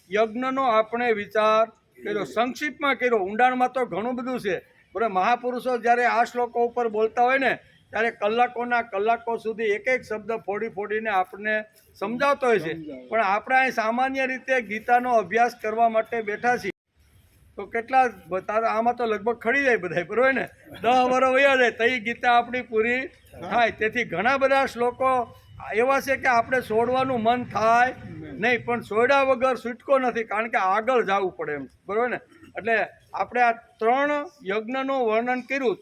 યજ્ઞનો આપણે વિચાર કર્યો, સંક્ષિપ્તમાં કર્યો. ઊંડાણમાં તો ઘણું બધું છે. બરાબર, મહાપુરુષો જ્યારે આ શ્લોકો ઉપર બોલતા હોય ને ત્યારે કલાકોના કલાકો સુધી એક એક શબ્દ ફોડીને આપણને સમજાવતો હોય છે. પણ આપણે અહીં સામાન્ય રીતે ગીતાનો અભ્યાસ કરવા માટે બેઠા છીએ તો કેટલા તારા આમાં તો લગભગ ખડી જાય બધા, બરોબર ને? 10 વર્ષ વયા જાય તો એ ગીતા આપણી પૂરી થાય. તેથી ઘણા બધા શ્લોકો એવા છે કે આપણે છોડવાનું મન થાય નહીં, પણ છોડ્યા વગર છૂટકો નથી, કારણ કે આગળ જવું પડે એમ, બરોબર ને? એટલે આપણે આ 3 યજ્ઞનું વર્ણન કર્યું.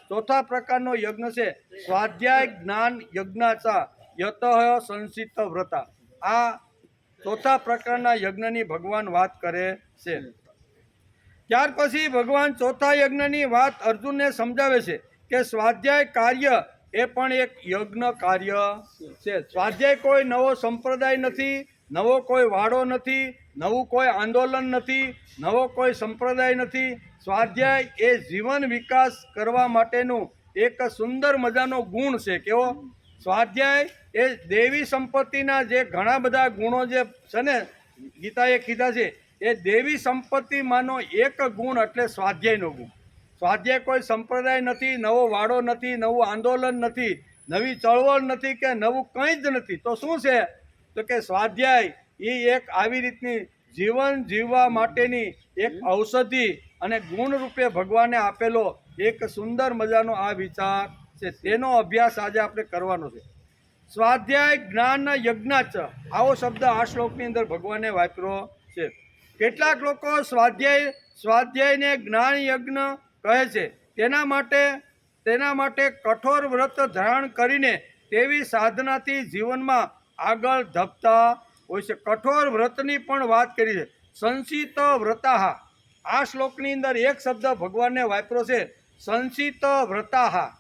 ચોથા પ્રકારનો યજ્ઞ છે સ્વાધ્યાય જ્ઞાન યજ્ઞાચા યતઃ સંસિત વ્રતા. આ ચોથા પ્રકારના યજ્ઞની ભગવાન વાત કરે છે. ત્યાર પછી ભગવાન ચોથા યજ્ઞની વાત અર્જુનને સમજાવે છે કે સ્વાધ્યાય કાર્ય એ પણ એક યજ્ઞ કાર્ય છે. સ્વાધ્યાય કોઈ નવો સંપ્રદાય નથી, નવો કોઈ વાડો નથી, નવું કોઈ આંદોલન નથી, નવો કોઈ સંપ્રદાય નથી. સ્વાધ્યાય એ જીવન વિકાસ કરવા માટેનું એક સુંદર મજાનો ગુણ છે. કેવો? સ્વાધ્યાય એ દેવી સંપત્તિના જે ઘણા બધા ગુણો જે છે ને ગીતાએ કીધા છે, એ દેવી સંપત્તિમાંનો એક ગુણ એટલે સ્વાધ્યાયનો ગુણ. સ્વાધ્યાય કોઈ સંપ્રદાય નથી, નવો વાડો નથી, નવું આંદોલન નથી, નવી ચળવળ નથી કે નવું કંઈ જ નથી. તો શું છે? તો કે સ્વાધ્યાય એ એક આવી રીતની જીવન જીવવા માટેની એક ઔષધિ અને ગુણરૂપે ભગવાને આપેલો એક સુંદર મજાનો આ વિચાર છે. તેનો અભ્યાસ આજે આપણે કરવાનો છે. સ્વાધ્યાય જ્ઞાન યજ્ઞાચ, આવો શબ્દ આ શ્લોકની અંદર ભગવાને વાપર્યો છે. કેટલાક લોકો સ્વાધ્યાયને જ્ઞાન યજ્ઞ કહે છે. તેના માટે કઠોર વ્રત ધારણ કરીને તેવી સાધનાથી જીવનમાં આગળ ધપતા હોય છે. કઠોર વ્રતની પણ વાત કરી છે. સંસિત વ્રતાહા, આ શ્લોકની અંદર એક શબ્દ ભગવાનને વાપર્યો છે સંસિત વ્રતાહા,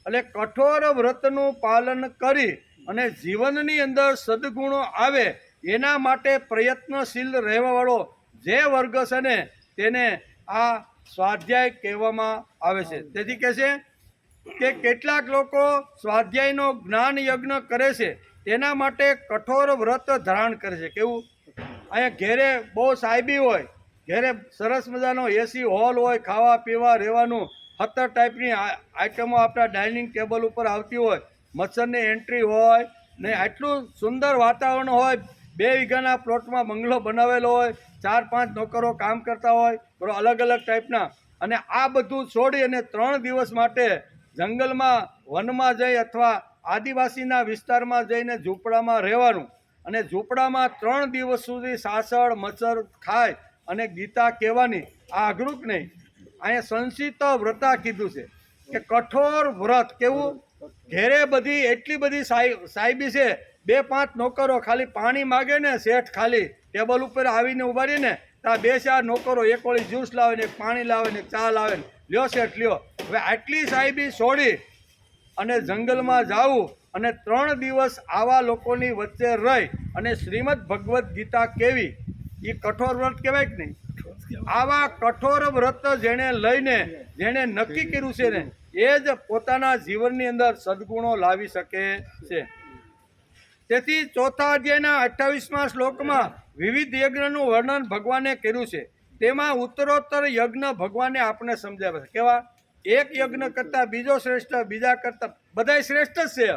એટલે કઠોર વ્રતનું પાલન કરી અને જીવનની અંદર સદગુણો આવે એના માટે પ્રયત્નશીલ રહેવાવાળો જે વર્ગ છે ને તેને આ સ્વાધ્યાય કહેવામાં આવે છે. તેથી કહે છે કે કેટલાક લોકો સ્વાધ્યાયનો જ્ઞાન યજ્ઞ કરે છે, તેના માટે કઠોર વ્રત ધારણ કરે છે. કેવું? અહીંયા ઘેરે બહુ સાહેબી હોય, ઘેરે સરસ મજાનો એસી હોલ હોય, ખાવા પીવા રહેવાનું 17 ટાઈપની આઈટમો આપણા ડાઇનિંગ ટેબલ ઉપર આવતી હોય, મચ્છરની એન્ટ્રી હોય ને આટલું સુંદર વાતાવરણ હોય, 2 વીઘાના પ્લોટમાં બંગલો બનાવેલો હોય, 4-5 નોકરો કામ કરતા હોય, બરાબર, અલગ અલગ ટાઈપના. અને આ બધું છોડી અને 3 દિવસ માટે જંગલમાં વનમાં જઈ અથવા આદિવાસીના વિસ્તારમાં જઈને ઝૂંપડામાં રહેવાનું અને ઝૂંપડામાં 3 દિવસ સુધી સાસળ મચ્છર ખાય અને ગીતા કહેવાની. આ અઘરું જ નહીં. અહીંયા સંસિત વ્રતા કીધું છે કે કઠોર વ્રત. કેવું? ઘેરે બધી એટલી બધી સાહેબી છે, 2-5 નોકરો ખાલી પાણી માગે ને શેઠ ખાલી ટેબલ ઉપર આવીને ઉભા રહીને ત્યાં 2-4 નોકરો એક ઓળી જ્યુસ લાવે ને, એક પાણી લાવે ને, ચા લાવે ને, લ્યો શેઠ લ્યો. હવે આટલી સાહેબી છોડી અને જંગલમાં જાવું અને 3 દિવસ આવા લોકોની વચ્ચે રહી અને શ્રીમદ ભગવદ્ ગીતા કેવી, એ કઠોર વ્રત કહેવાય કે નહીં? આવા કઠોર વ્રત જેણે લઈને જેણે નક્કી કર્યું છે ને એ જ પોતાના જીવનની અંદર સદગુણો લાવી શકે છે. તેથી ચોથા અધ્યાયના 28મા શ્લોકમાં વિવિધ યજ્ઞનું વર્ણન ભગવાને કર્યું છે. તેમાં ઉત્તરોત્તર યજ્ઞ ભગવાને આપણે સમજાવે છે. કેવા? એક યજ્ઞ કરતાં બીજો શ્રેષ્ઠ, બીજા કરતાં બધાય શ્રેષ્ઠ જ છે.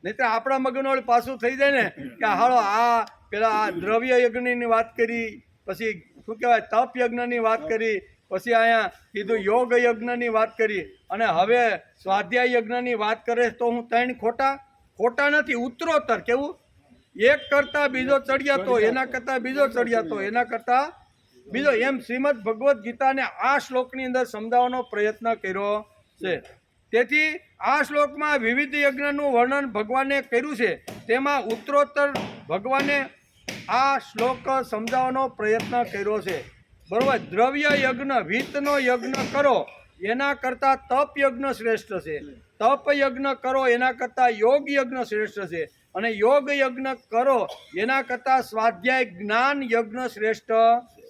નહીં તો આપણા મગનોળ પાછું થઈ જાય ને કે હાલો આ પેલા આ દ્રવ્ય યજ્ઞની વાત કરી, પછી શું કહેવાય તપ યજ્ઞની વાત કરી, પછી અહીંયા કીધું યોગ યજ્ઞની વાત કરી અને હવે સ્વાધ્યાય યજ્ઞની વાત કરે તો હું 3 ખોટા નથી. ઉત્તરોત્તર. કેવું? એક કરતાં બીજો ચડિયાતો, એના કરતાં બીજો ચડિયાતો, એના કરતાં બીજો, એમ શ્રીમદ ભગવદ્ ગીતાને આ શ્લોકની અંદર સમજાવવાનો પ્રયત્ન કર્યો છે. તેથી આ શ્લોકમાં વિવિધ યજ્ઞનું વર્ણન ભગવાને કર્યું છે. તેમાં ઉત્તરોત્તર ભગવાને આ શ્લોક સમજાવવાનો પ્રયત્ન કર્યો છે. બરોબર? દ્રવ્ય યજ્ઞ, વિત્તનો યજ્ઞ કરો એના કરતાં તપ યજ્ઞ શ્રેષ્ઠ છે. તપ યજ્ઞ કરો એના કરતાં યોગ યજ્ઞ શ્રેષ્ઠ છે. અને યોગ યજ્ઞ કરો એના કરતાં સ્વાધ્યાય જ્ઞાન યજ્ઞ શ્રેષ્ઠ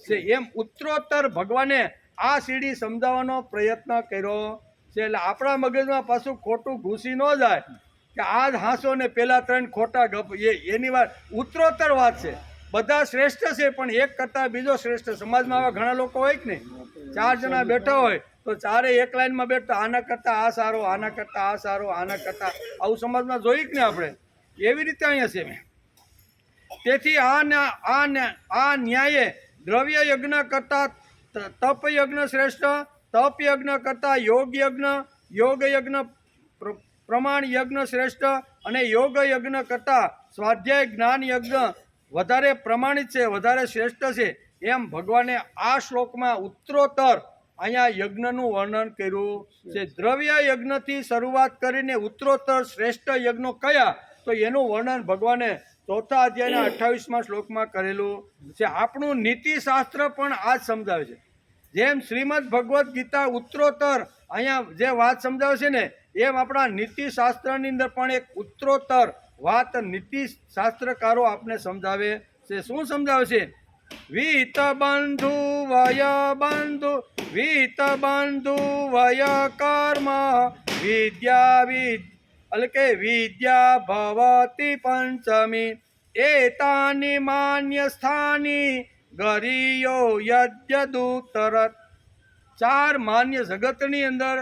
છે. એમ ઉત્તરોત્તર ભગવાને આ સીડી સમજાવવાનો પ્રયત્ન કર્યો છે. એટલે આપણા મગજમાં પાછું ખોટું ઘૂસી ન જાય કે આ જ હાંસો ને પેલા 3 ખોટા ગપ, એની વાત ઉત્તરોત્તર વાત છે. બધા શ્રેષ્ઠ છે, પણ એક કરતાં બીજો શ્રેષ્ઠ. સમાજમાં આવા ઘણા લોકો હોય કે નહીં, 4 જણા બેઠા હોય તો ચારે એક લાઈનમાં બેઠતા, આના કરતાં આ સારો, આના કરતાં આ સારો, આના કરતાં, આવું સમાજમાં જોઈ કે ને આપણે, એવી રીતે અહીંયા છે. તેથી આ ન્યાયે દ્રવ્ય યજ્ઞ કરતાં તપ યજ્ઞ શ્રેષ્ઠ, તપ યજ્ઞ કરતાં યોગ યજ્ઞ પ્રમાણ યજ્ઞ શ્રેષ્ઠ, અને યોગ યજ્ઞ કરતાં સ્વાધ્યાય જ્ઞાન યજ્ઞ વધારે પ્રમાણિત છે, વધારે શ્રેષ્ઠ છે. એમ ભગવાને આ શ્લોકમાં ઉત્તરોત્તર અહીંયા યજ્ઞનું વર્ણન કર્યું છે. દ્રવ્ય યજ્ઞથી શરૂઆત કરીને ઉત્તરોત્તર શ્રેષ્ઠ યજ્ઞો કયા, તો એનું વર્ણન ભગવાને 4થા અધ્યાયના 28મા શ્લોકમાં કરેલું છે. આપણું નીતિશાસ્ત્ર પણ આ જ સમજાવે છે. જેમ શ્રીમદ ભગવદ્ ગીતા ઉત્તરોત્તર અહીંયા જે વાત સમજાવે છે ને, એમ આપણા નીતિશાસ્ત્રની અંદર પણ એક ઉત્તરોત્તર વાત નીતિશાસ્ત્રકારો આપને સમજાવે છે. શું સમજાવે છે? વિત બંધુ વય કર્મ એટલે કે વિદ્યા ભવતી પંચમી એતાની માન્ય સ્થાની ગરિયો યદ્યદુતરત. 4 માન્ય જગતની અંદર,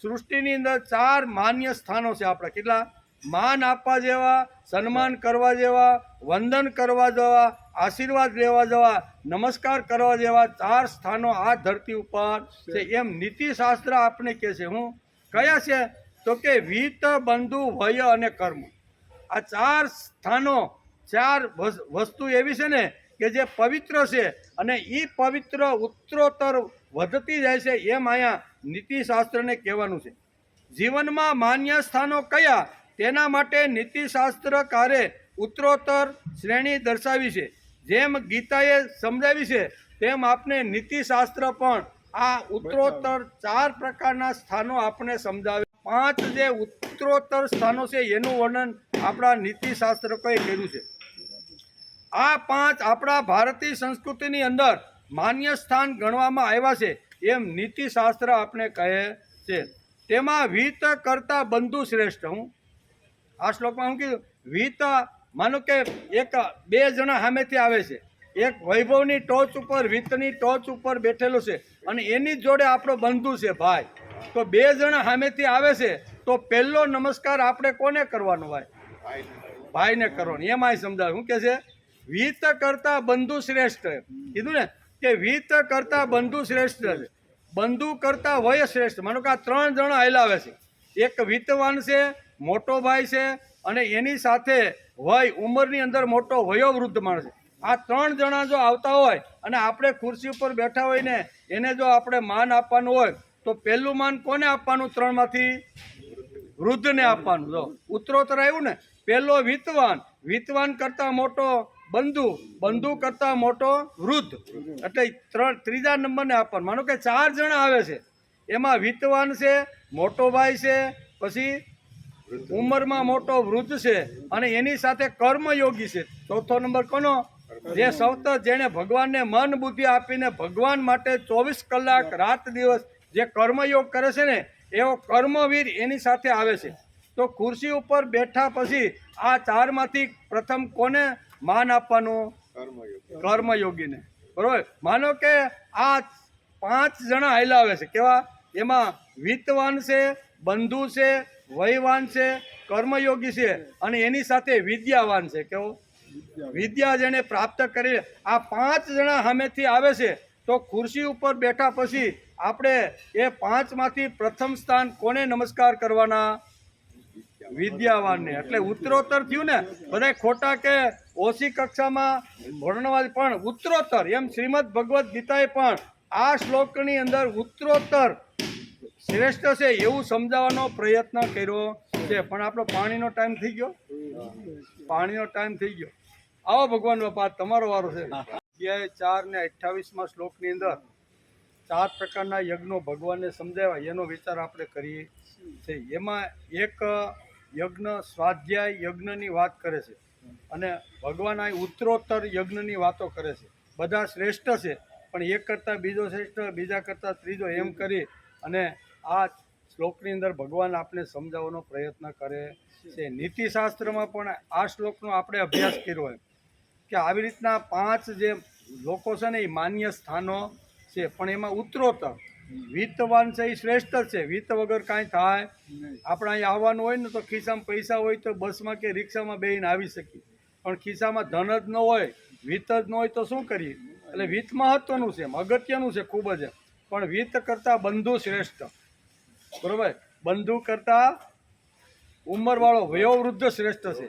સૃષ્ટિની અંદર 4 માન્ય સ્થાનો છે આપણા. કેટલા? માન આપવા જેવા, સન્માન કરવા જેવા, વંદન કરવા જેવા, આશીર્વાદ લેવા જેવા, નમસ્કાર કરવા જેવા 4 સ્થાનો આ ધરતી ઉપર છે. એમ નીતિશાસ્ત્ર આપણે કહે છે. હું કયા છે? તો કે વિત, બંધુ, વય અને કર્મ. આ 4 સ્થાનો, 4 વસ્તુ એવી છે ને કે જે પવિત્ર છે, અને એ પવિત્ર ઉત્તરોત્તર વધતી જાય છે. એમ અહીંયા નીતિશાસ્ત્રને કહેવાનું છે. જીવનમાં માન્ય સ્થાનો કયા, તેના માટે નીતિશાસ્ત્રકારે ઉત્તરોત્તર શ્રેણી દર્શાવી છે. જેમ ગીતાએ સમજાવી છે તેમ આપણે નીતિશાસ્ત્ર પણ આ ઉત્તરોત્તર 4 પ્રકારના સ્થાનો આપણે સમજાવે. 5 જે ઉત્તરોત્તર સ્થાનો છે એનું વર્ણન આપણા નીતિશાસ્ત્રકોએ કર્યું છે. આ 5 આપણા ભારતીય સંસ્કૃતિની અંદર માન્ય સ્થાન ગણવામાં આવ્યા છે, એમ નીતિશાસ્ત્ર આપણે કહે છે. તેમાં વિત કરતા બંધુ શ્રેષ્ઠ. હું આ શ્લોકમાં શું કીધું? વિત, માનો કે 2 જણા સામેથી આવે છે, એક વૈભવની ટોચ ઉપર, વિતની ટોચ ઉપર બેઠેલો છે, અને એની જોડે આપણો બંધુ છે, ભાઈ. તો 2 જણા સામેથી આવે છે, તો પહેલો નમસ્કાર આપણે કોને કરવાનો? ભાઈને કરવાનો. એમાં સમજાવે શું કે છે? વિત કરતા બંધુ શ્રેષ્ઠ. કીધું ને કે વિત કરતા બંધુ શ્રેષ્ઠ છે, બંધુ કરતા વય શ્રેષ્ઠ. માનો કે આ 3 જણા હલાવે છે. એક વિતવાન છે, મોટો ભાઈ છે, અને એની સાથે વય, ઉંમરની અંદર મોટો વયોવૃદ્ધ માણસ છે. આ 3 જણા જો આવતા હોય અને આપણે ખુરશી ઉપર બેઠા હોય ને એને જો આપણે માન આપવાનું હોય, તો પહેલું માન કોને આપવાનું? 3 માંથી વૃદ્ધને આપવાનું. જો ઉત્તરોત્તર આવ્યું ને, પહેલો વિતવાન કરતા મોટો બંધુ કરતા મોટો વૃદ્ધ, એટલે 3જા નંબરને આપવાનું. માનો કે 4 જણા આવે છે, એમાં વિતવાન છે, મોટો ભાઈ છે, પછી ઉંમરમાં મોટો વૃદ્ધ છે, અને એની સાથે કર્મયોગી છે. 4થો નંબર કોનો? જે સૌત જેણે ભગવાનને મન બુદ્ધિ આપીને ભગવાન માટે 24 કલાક રાત દિવસ જે કર્મયોગ કરે છે ને, એવો કર્મવીર એની સાથે આવે છે. તો ખુરશી ઉપર બેઠા પછી આ 4માંથી પ્રથમ કોને માન આપવાનું? કર્મયોગીને. બરોબર. માનો કે આ 5 જણા હલાવે છે. કેવા? એમાં વિતવાન છે, બંધુ છે, વયવાન છે, કર્મયોગી છે, અને એની સાથે વિદ્યાવાન છે. કેવો? વિદ્યા જેને પ્રાપ્ત કરી. આ 5 જણા સામેથી આવે છે, તો ખુરશી ઉપર બેઠા પછી આપણે એ 5માંથી પ્રથમ સ્થાન કોને નમસ્કાર કરવાના? વિદ્યાવાનને. એટલે ઉત્તરોત્તર થયું ને. બધા ખોટા કે ઓછી કક્ષામાં ભણવા પણ ઉત્તરોત્તર, એમ શ્રીમદ ભગવદ્ ગીતાએ પણ આ શ્લોકની અંદર ઉત્તરોત્તર શ્રેષ્ઠ છે એવું સમજાવવાનો પ્રયત્ન કર્યો છે. પણ આપણો પાણીનો ટાઈમ થઈ ગયો. આવો ભગવાન બાપા, તમારો વારો છે. અધ્યાય 4 ને 28મા શ્લોકની અંદર 4 પ્રકારના યજ્ઞો ભગવાનને સમજાવ્યા, એનો વિચાર આપણે કરીએ છીએ. એમાં એક યજ્ઞ સ્વાધ્યાય યજ્ઞની વાત કરે છે, અને ભગવાન આ ઉત્તરોત્તર યજ્ઞની વાતો કરે છે. બધા શ્રેષ્ઠ છે, પણ એક કરતાં બીજો શ્રેષ્ઠ, બીજા કરતાં ત્રીજો, એમ કરી અને આ શ્લોકની અંદર ભગવાન આપણે સમજાવવાનો પ્રયત્ન કરે છે. નીતિશાસ્ત્રમાં પણ આ શ્લોકનો આપણે અભ્યાસ કર્યો હોય. કે આવી રીતના 5 જે લોકો છે ને એ માન્ય સ્થાનો છે, પણ એમાં ઉત્તરોત્તર વિત્તવાન છે એ શ્રેષ્ઠ જ છે. વિત્ત વગર કાંઈ થાય આપણે અહીં આવવાનું હોય ને તો ખિસ્સામાં પૈસા હોય તો બસમાં કે રિક્ષામાં બેસીને આવી શકીએ, પણ ખિસ્સામાં ધન જ ન હોય, વિત્ત જ ન હોય તો શું કરીએ? એટલે વિત્ત મહત્વનું છે, અગત્યનું છે ખૂબ જ, પણ વિત્ત કરતાં બંધુ શ્રેષ્ઠ. બરોબર, બંધુ કરતાં ઉંમરવાળો વયોવૃદ્ધ શ્રેષ્ઠ છે,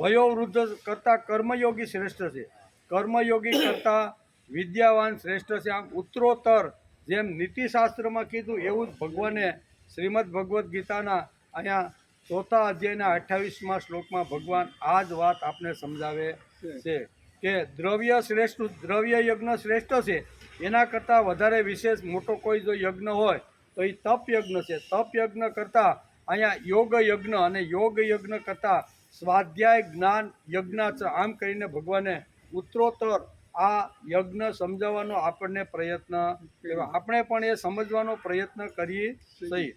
વયોવૃદ્ધ કરતાં કર્મયોગી શ્રેષ્ઠ છે, કર્મયોગી કરતાં વિદ્યાવાન શ્રેષ્ઠ છે. આમ ઉત્તરોત્તર જેમ નીતિશાસ્ત્રમાં કીધું એવું જ ભગવાને શ્રીમદ ભગવદ્ ગીતાના અહીંયા 4થા અધ્યાયના 28મા શ્લોકમાં ભગવાન આ જ વાત આપને સમજાવે છે કે દ્રવ્ય યજ્ઞ શ્રેષ્ઠ છે. એના કરતાં વધારે વિશેષ મોટો કોઈ જો યજ્ઞ હોય તો એ તપ યજ્ઞ છે. તપ યજ્ઞ કરતાં અહીંયા યોગ યજ્ઞ, અને યોગ યજ્ઞ કરતાં સ્વાધ્યાય જ્ઞાન યજ્ઞ છે. આમ કરીને ભગવાને ઉત્તરોત્તર આ યજ્ઞ સમજાવવાનો આપણને પ્રયત્ન કર્યો. આપણે પણ એ સમજવાનો પ્રયત્ન કરીએ છીએ.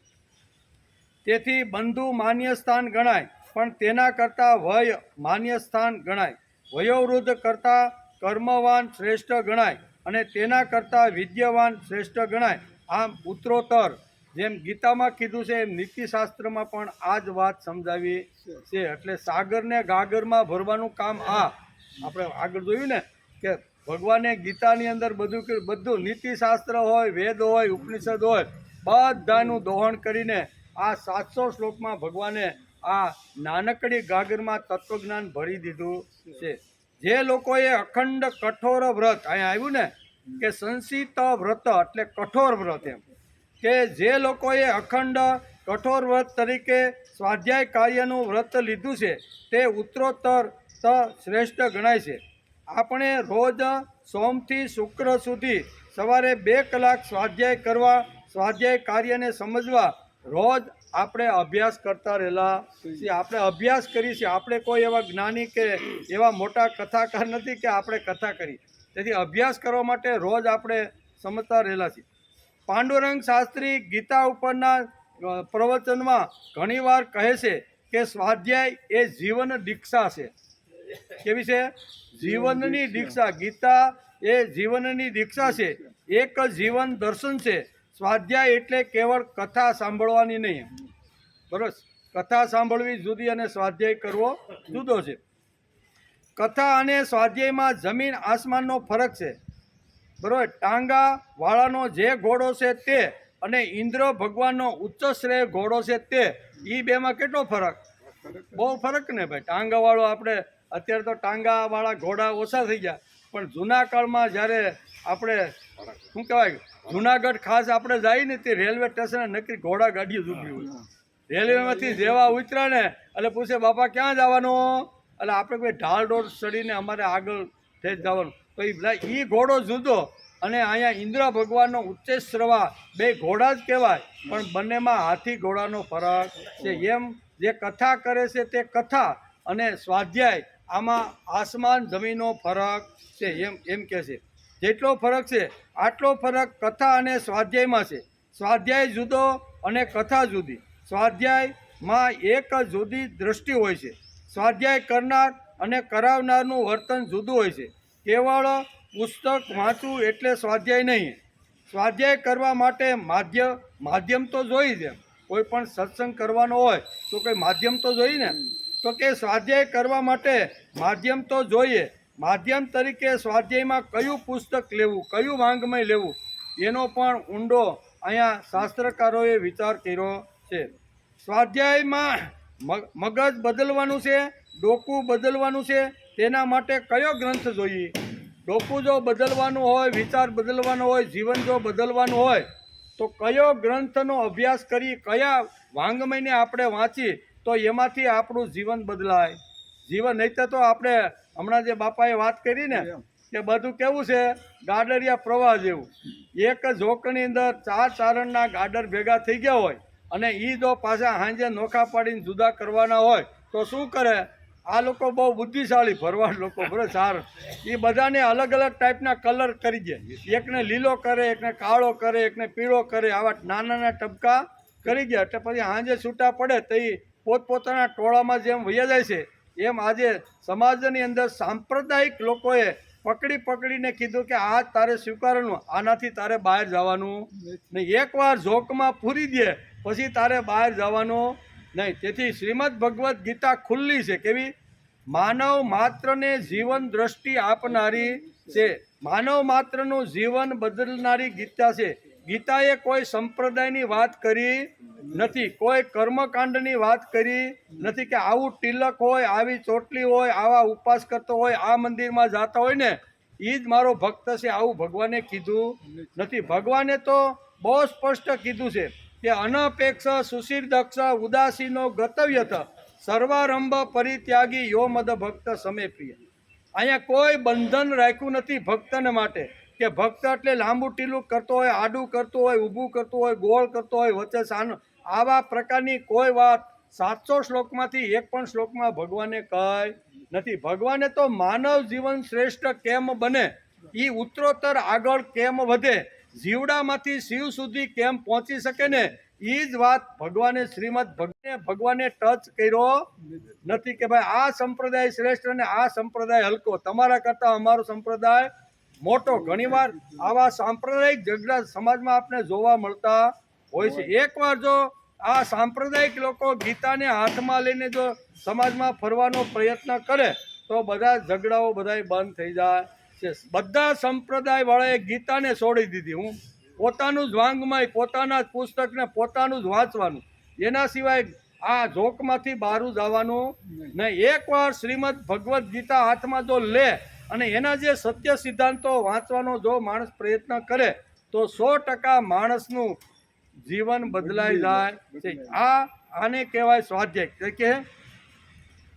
તેથી બંધુ માન્ય સ્થાન ગણાય, પણ તેના કરતાં વય માન્ય સ્થાન ગણાય. વયોવૃદ્ધ કરતાં કર્મવાન શ્રેષ્ઠ ગણાય, અને તેના કરતાં વિદ્યાવાન શ્રેષ્ઠ ગણાય. આમ ઉત્તરોત્તર જેમ ગીતામાં કીધું છે એમ નીતિશાસ્ત્રમાં પણ આ જ વાત સમજાવી છે. એટલે સાગરને ગાગરમાં ભરવાનું કામ આ આપણે આગળ જોયું ને કે ભગવાને ગીતાની અંદર બધું નીતિશાસ્ત્ર હોય, વેદ હોય, ઉપનિષદ હોય, બધાનું દોહન કરીને આ 700 શ્લોકમાં ભગવાને આ નાનકડી ગાગરમાં તત્વજ્ઞાન ભરી દીધું છે. જે લોકોએ અખંડ કઠોર વ્રત, અહીંયા આવ્યું ને કે સંસિત વ્રત એટલે કઠોર વ્રત, એમ કે જે લોકોએ અખંડ કઠોર વ્રત તરીકે સ્વાધ્યાય કાર્યનું વ્રત લીધું છે તે ઉત્તરોત્તર શ્રેષ્ઠ ગણાય છે. આપણે રોજ સોમથી શુક્ર સુધી સવારે 2 કલાક સ્વાધ્યાય કરવા, સ્વાધ્યાય કાર્યને સમજવા રોજ આપણે અભ્યાસ કરતા રહેલા છીએ. આપણે અભ્યાસ કરીએ છીએ. આપણે કોઈ એવા જ્ઞાની કે એવા મોટા કથાકાર નથી કે આપણે કથા કરી. તેથી અભ્યાસ કરવા માટે રોજ આપણે સમજતા રહેલા છીએ. પાંડુરંગ શાસ્ત્રી ગીતા ઉપરના પ્રવચનમાં ઘણીવાર કહે છે કે સ્વાધ્યાય એ જીવન દીક્ષા છે. કેવી છે? જીવનની દીક્ષા. ગીતા એ જીવનની દીક્ષા છે, એક જીવન દર્શન છે. સ્વાધ્યાય એટલે કેવળ કથા સાંભળવાની નહીં, બરોબર? કથા સાંભળવી જુદી અને સ્વાધ્યાય કરવો જુદો છે. કથા અને સ્વાધ્યાયમાં જમીન આસમાનનો ફરક છે, બરોબર? ટાંગા વાળાનો જે ઘોડો છે તે અને ઇન્દ્ર ભગવાનનો ઉચ્ચ શ્રેય ઘોડો છે તે, એ બેમાં કેટલો ફરક? બહુ ફરક ને ભાઈ. ટાંગાવાળો આપણે અત્યારે તો ટાંગાવાળા ઘોડા ઓછા થઈ ગયા, પણ જૂના કાળમાં જ્યારે આપણે શું કહેવાય જુનાગઢ ખાસ આપણે જઈએ ને તે રેલવે સ્ટેશને નક્કી ઘોડા ગાડીઓ જ ઊભી હોય. રેલવેમાંથી જેવા ઉતર્યા ને એટલે પૂછે બાપા ક્યાં જવાનું, એટલે આપણે કોઈ ઢાળ ડોળ ચડીને અમારે આગળ થઈ જવાનું. તો એ ઘોડો જુદો, અને અહીંયા ઇન્દ્ર ભગવાનનો ઉચ્ચેશ્રવા, બે ઘોડા જ કહેવાય પણ બંનેમાં હાથી ઘોડાનો ફરક છે. એમ જે કથા કરે છે તે કથા અને સ્વાધ્યાય આમાં આસમાન જમીનનો ફરક છે, એમ કહે છે. જેટલો ફરક છે આટલો ફરક કથા અને સ્વાધ્યાયમાં છે. સ્વાધ્યાય જુદો અને કથા જુદી. સ્વાધ્યાયમાં એક જુદી દૃષ્ટિ હોય છે. સ્વાધ્યાય કરનાર અને કરાવનારનું વર્તન જુદું હોય છે. કેવળ પુસ્તક વાંચવું એટલે સ્વાધ્યાય નહીં. સ્વાધ્યાય કરવા માટે માધ્યમ તો જોઈએ છે. કોઈ પણ સત્સંગ કરવાનો હોય તો કોઈ માધ્યમ તો જોઈએ ને, તો કે સ્વાધ્યાય કરવા માટે માધ્યમ તો જોઈએ. માધ્યમ તરીકે સ્વાધ્યાયમાં કયું પુસ્તક લેવું, કયું વાંગમય લેવું, એનો પણ ઊંડો અહીંયા શાસ્ત્રકારોએ વિચાર કર્યો છે. સ્વાધ્યાયમાં મગજ બદલવાનું છે, ડોકું બદલવાનું છે, તેના માટે કયો ગ્રંથ જોઈએ? ડોકું જો બદલવાનું હોય, વિચાર બદલવાનો હોય, જીવન જો બદલવાનું હોય તો કયો ગ્રંથનો અભ્યાસ કરી, કયા વાંગમયને આપણે વાંચીએ તો એમાંથી આપણું જીવન બદલાય. જીવન નહીં તો આપણે હમણાં જે બાપાએ વાત કરી ને કે બધું કેવું છે, ગાડરિયા પ્રવાહ જેવું. એક ઝોકની અંદર 4 ચારણના ગાડર ભેગા થઈ ગયા હોય અને એ જો પાછા હાંજે નોખા પાડીને જુદા કરવાના હોય તો શું કરે? આ લોકો બહુ બુદ્ધિશાળી ભરવાડ લોકો, બરાબર? સાર એ બધાને અલગ અલગ ટાઈપના કલર કરી દે. એકને લીલો કરે, એકને કાળો કરે, એકને પીળો કરે, આવા નાના ટપકા કરી દે. એટલે પછી હાંજે છૂટા પડે તો એ પોતપોતાના ટોળામાં જેમ વયા જાય છે એમ આજે સમાજની અંદર સાંપ્રદાયિક લોકોએ પકડીને કીધું કે આ તારે સ્વીકારવાનું, આનાથી તારે બહાર જવાનું નહીં. એકવાર ઝોકમાં પૂરી દે પછી તારે બહાર જવાનું નહીં. તેથી શ્રીમદ ભગવદ્ ગીતા ખુલ્લી છે. કેવી? માનવ માત્રને જીવન દ્રષ્ટિ આપનારી છે. માનવ માત્રનું જીવન બદલનારી ગીતા છે. ગીતાએ કોઈ સંપ્રદાયની વાત કરી નથી, કોઈ કર્મકાંડની વાત કરી નથી કે આવું તિલક હોય, આવી ચોટલી હોય, આવા ઉપવાસ કરતો હોય, આ મંદિરમાં જતા હોય ને એ જ મારો ભક્ત છે, આવું ભગવાને કીધું નથી. ભગવાને તો બહુ સ્પષ્ટ કીધું છે કે અનપેક્ષ સુશીર દક્ષ ઉદાસીનો ગતવ્યથ સર્વારંભ પરિત્યાગી યો મદ ભક્ત સમે પ્રિય. અહીંયા કોઈ બંધન રાખ્યું નથી ભક્તને માટે કે ભક્ત એટલે લાંબુ ટીલું કરતો હોય, આડું કરતો હોય, ઊભું કરતો હોય, ગોળ કરતો હોય, વચ્ચે સાનું, આવા પ્રકારની કોઈ વાત 700 શ્લોકમાંથી એક પણ શ્લોકમાં ભગવાને કહી નથી. ભગવાને તો માનવ જીવન શ્રેષ્ઠ કેમ બને, એ ઉત્તરોત્તર આગળ કેમ વધે, જીવડામાંથી શિવ સુધી કેમ પહોંચી શકે ને એ જ વાત ભગવાને શ્રીમદ ભગવાને ટચ કર્યો નથી કે ભાઈ આ સંપ્રદાય શ્રેષ્ઠ અને આ સંપ્રદાય હલકો, તમારા કરતાં અમારો સંપ્રદાય મોટો. ઘણીવાર આવા સાંપ્રદાયિક ઝઘડા સમાજમાં આપણે જોવા મળતા હોય છે. એકવાર જો આ સાંપ્રદાયિક લોકો ગીતાને હાથમાં લઈને જો સમાજમાં ફરવાનો પ્રયત્ન કરે તો બધા ઝઘડાઓ બધા બંધ થઈ જાય છે. બધા સંપ્રદાય વાળાએ ગીતાને છોડી દીધી. હું પોતાનું જ વાંગમય, પોતાના જ પુસ્તકને પોતાનું જ વાંચવાનું, એના સિવાય આ ઝોકમાંથી બહાર જવાનું નહીં. એકવાર શ્રીમદ ભગવદ્ ગીતા હાથમાં જો લે અને એના જે સત્ય સિદ્ધાંતો વાંચવાનો જો માણસ પ્રયત્ન કરે તો 100% માણસનું જીવન બદલાઈ જાય છે. આને કહેવાય સ્વાધ્યાય. કે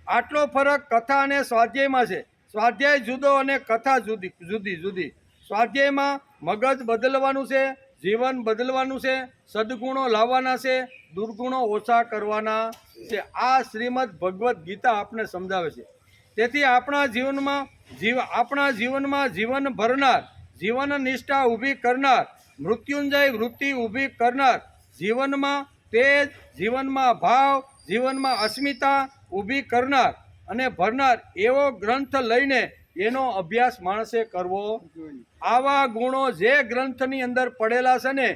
આટલો ફરક કથા અને સ્વાધ્યાયમાં છે. સ્વાધ્યાય જુદો અને કથા જુદી. સ્વાધ્યાયમાં મગજ બદલવાનું છે, જીવન બદલવાનું છે, સદગુણો લાવવાના છે, દુર્ગુણો ઓછા કરવાના છે. આ શ્રીમદ ભગવદ્ ગીતા આપણે સમજાવે છે. તેથી આપણા જીવનમાં જીવન ભરનાર, જીવન નિષ્ઠા ઊભી કરનાર, મૃત્યુંજય વૃત્તિ ઊભી કરનાર, જીવનમાં તેજ, જીવનમાં ભાવ, જીવનમાં અસ્મિતા ઊભી કરનાર અને ભરનાર એવો ગ્રંથ લઈને એનો અભ્યાસ માણસે કરવો. આવા ગુણો જે ગ્રંથની અંદર પડેલા છે ને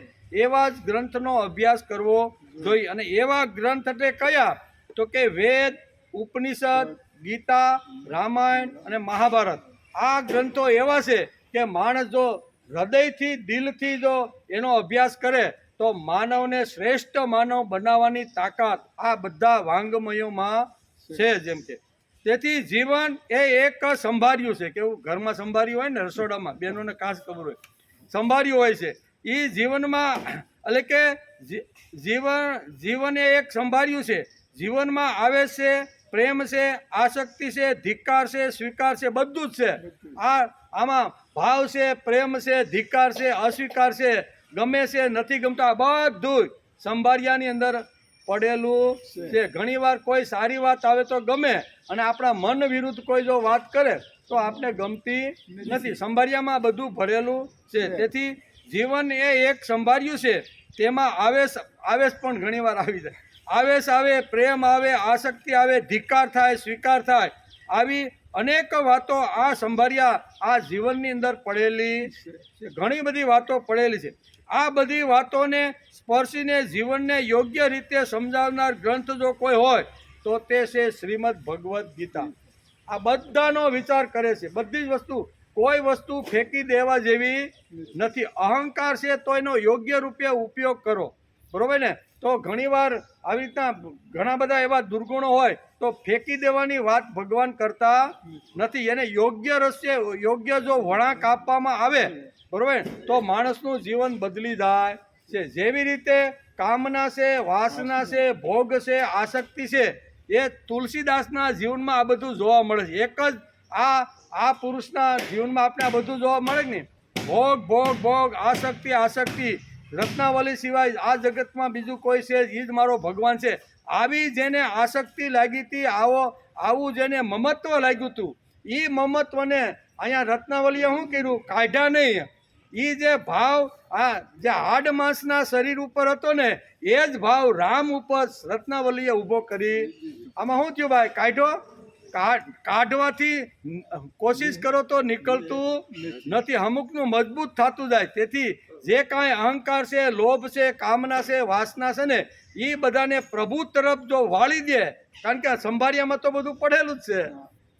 એવા જ ગ્રંથનો અભ્યાસ કરવો જોઈએ. અને એવા ગ્રંથ એટલે કયા? તો કે વેદ, ઉપનિષદ, ગીતા, રામાયણ અને મહાભારત. આ ગ્રંથો એવા છે કે માણસ જો હૃદયથી, દિલથી જો એનો અભ્યાસ કરે તો માનવને શ્રેષ્ઠ માનવ બનાવવાની તાકાત આ બધા વાંગમયોમાં છે. જેમ કે તેથી જીવન એ એક સંભાર્યું છે. કેવું? ઘરમાં સંભાર્યું હોય ને, રસોડામાં બહેનોને ખાસ ખબર હોય, સંભાર્યું હોય છે. એ જીવનમાં એટલે કે જીવન એ એક સંભાર્યું છે. જીવનમાં આવે છે, પ્રેમ છે, આસક્તિ છે, ધિક્કાર છે, સ્વીકાર છે, બધું જ છે. આમાં ભાવ છે, પ્રેમ છે, ધિક્કાર છે, અસ્વીકાર છે, ગમે છે, નથી ગમતું, આ બધું સંભાળ્યાની અંદર પડેલું છે. ઘણીવાર કોઈ સારી વાત આવે તો ગમે અને આપણા મન વિરુદ્ધ કોઈ જો વાત કરે તો આપણે ગમતી નથી. સંભાળ્યામાં બધું ભરેલું છે. તેથી જીવન એ એક સંભાળ્યું છે. તેમાં આવેશ પણ ઘણીવાર આવી જાય. આવેશ આવે, પ્રેમ આવે, આસક્તિ આવે, ધિક્કાર થાય, સ્વીકાર થાય, આવી અનેક વાતો આ સંભાળ્યા આ જીવનની અંદર પડેલી છે. ઘણી બધી વાતો પડેલી છે. આ બધી વાતોને સ્પર્શીને જીવનને યોગ્ય રીતે સમજાવનાર ગ્રંથ જો કોઈ હોય તો તે છે શ્રીમદ ભગવદ્ ગીતા. આ બધાનો વિચાર કરે છે. બધી જ વસ્તુ, કોઈ વસ્તુ ફેંકી દેવા જેવી નથી. અહંકાર છે તો એનો યોગ્ય રૂપે ઉપયોગ કરો, બરોબર ને? તો ઘણીવાર આવી રીતના ઘણા બધા એવા દુર્ગુણો હોય તો ફેંકી દેવાની વાત ભગવાન કરતા નથી. એને યોગ્ય રસ્તે, યોગ્ય જો વળાંક આપવામાં આવે, બરોબર, તો માણસનું જીવન બદલી જાય છે. જેવી રીતે કામના છે, વાસના છે, ભોગ છે, આસક્તિ છે, એ તુલસીદાસના જીવનમાં આ બધું જોવા મળે છે. એક જ આ પુરુષના જીવનમાં આપણે આ બધું જોવા મળે ને. ભોગ ભોગ ભોગ, આસક્તિ આસક્તિ. રત્નાવલી સિવાય આ જગતમાં બીજું કોઈ છે એ જ મારો ભગવાન છે. આવી જેને આસક્તિ લાગી હતી, આવું જેને મમત્વ લાગ્યું હતું, એ મમત્વને અહીંયા રત્નાવલીએ શું કર્યું? કાઢ્યા નહીં. એ જે ભાવ આ જે હાડ માંસના શરીર ઉપર હતો ને એ જ ભાવ રામ ઉપર રત્નાવલીએ ઊભો કરી. આમાં શું થયું ભાઈ? કાઢ્યો કાઢવાથી કોશિશ કરો તો નીકળતું નથી, અમુકનું મજબૂત થતું જાય. તેથી જે કાંઈ અહંકાર છે, લોભ છે, કામના છે, વાસના છે ને, એ બધાને પ્રભુ તરફ જો વાળી દે, કારણ કે સંભાળિયામાં તો બધું પડેલું જ છે,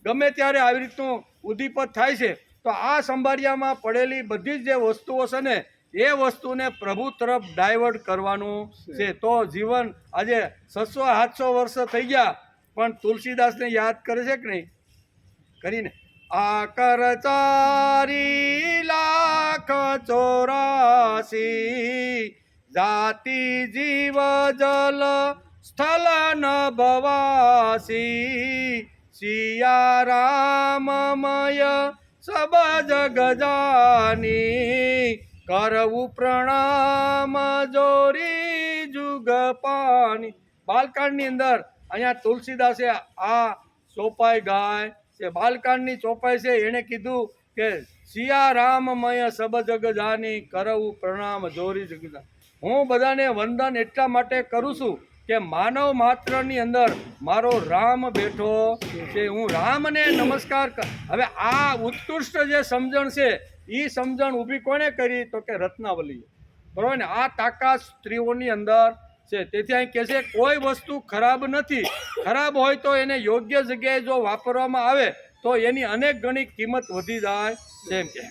ગમે ત્યારે આવી રીતનું ઉદ્દીપક થાય છે, તો આ સંભાળિયામાં પડેલી બધી જ જે વસ્તુઓ છે ને, એ વસ્તુને પ્રભુ તરફ ડાયવર્ટ કરવાનું છે. તો જીવન આજે 600-700 વર્ષ થઈ ગયા, પણ તુલસીદાસને યાદ કરે છે કે નહીં? કરીને આ કર 4,84,000 જાતિ જીવ જલ સ્થલ નભવાસી સિયા રામમય સબ જગ જાની કરવું પ્રણામ જોરી જુગ પાની. બાલકાંડની અંદર અહીંયા તુલસીદાસે આ ચોપાઈ ગાય છે, બાલકાંડની ચોપાઈ છે. એણે કીધું કે સિયા રામમય સબ જગ જાની કરવું પ્રણામ જોરી જગ જાની. હું બધાને વંદન એટલા માટે કરું છું કે માનવ માત્રની અંદર મારો રામ બેઠો છે, હું રામને નમસ્કાર હવે આ ઉત્કૃષ્ટ જે સમજણ છે એ સમજણ ઊભી કોને કરી? તો કે રત્નાવલીએ, બરાબર ને? આ તાકાત સ્ત્રીઓની અંદર છે. તેથી અહીં કહે છે કોઈ વસ્તુ ખરાબ નથી, ખરાબ હોય તો એને યોગ્ય જગ્યાએ જો વાપરવામાં આવે તો એની અનેક ગણી કિંમત વધી જાય છે એમ કે.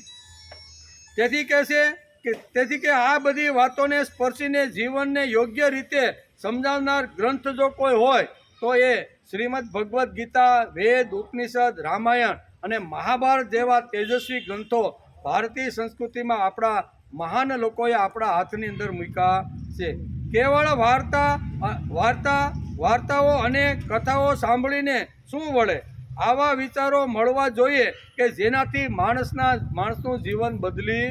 તેથી કે આ બધી વાતોને સ્પર્શીને જીવનને યોગ્ય રીતે સમજાવનાર ગ્રંથ જો કોઈ હોય તો એ શ્રીમદ ભગવદ્ ગીતા, વેદ, ઉપનિષદ, રામાયણ અને મહાભારત જેવા તેજસ્વી ગ્રંથો ભારતીય સંસ્કૃતિમાં આપણા મહાન લોકોએ આપણા હાથની અંદર મૂક્યા છે. કેવળ વાર્તાઓ અને કથાઓ સાંભળીને શું વળે? આવા વિચારો મળવા જોઈએ કે જેનાથી માણસનું જીવન બદલી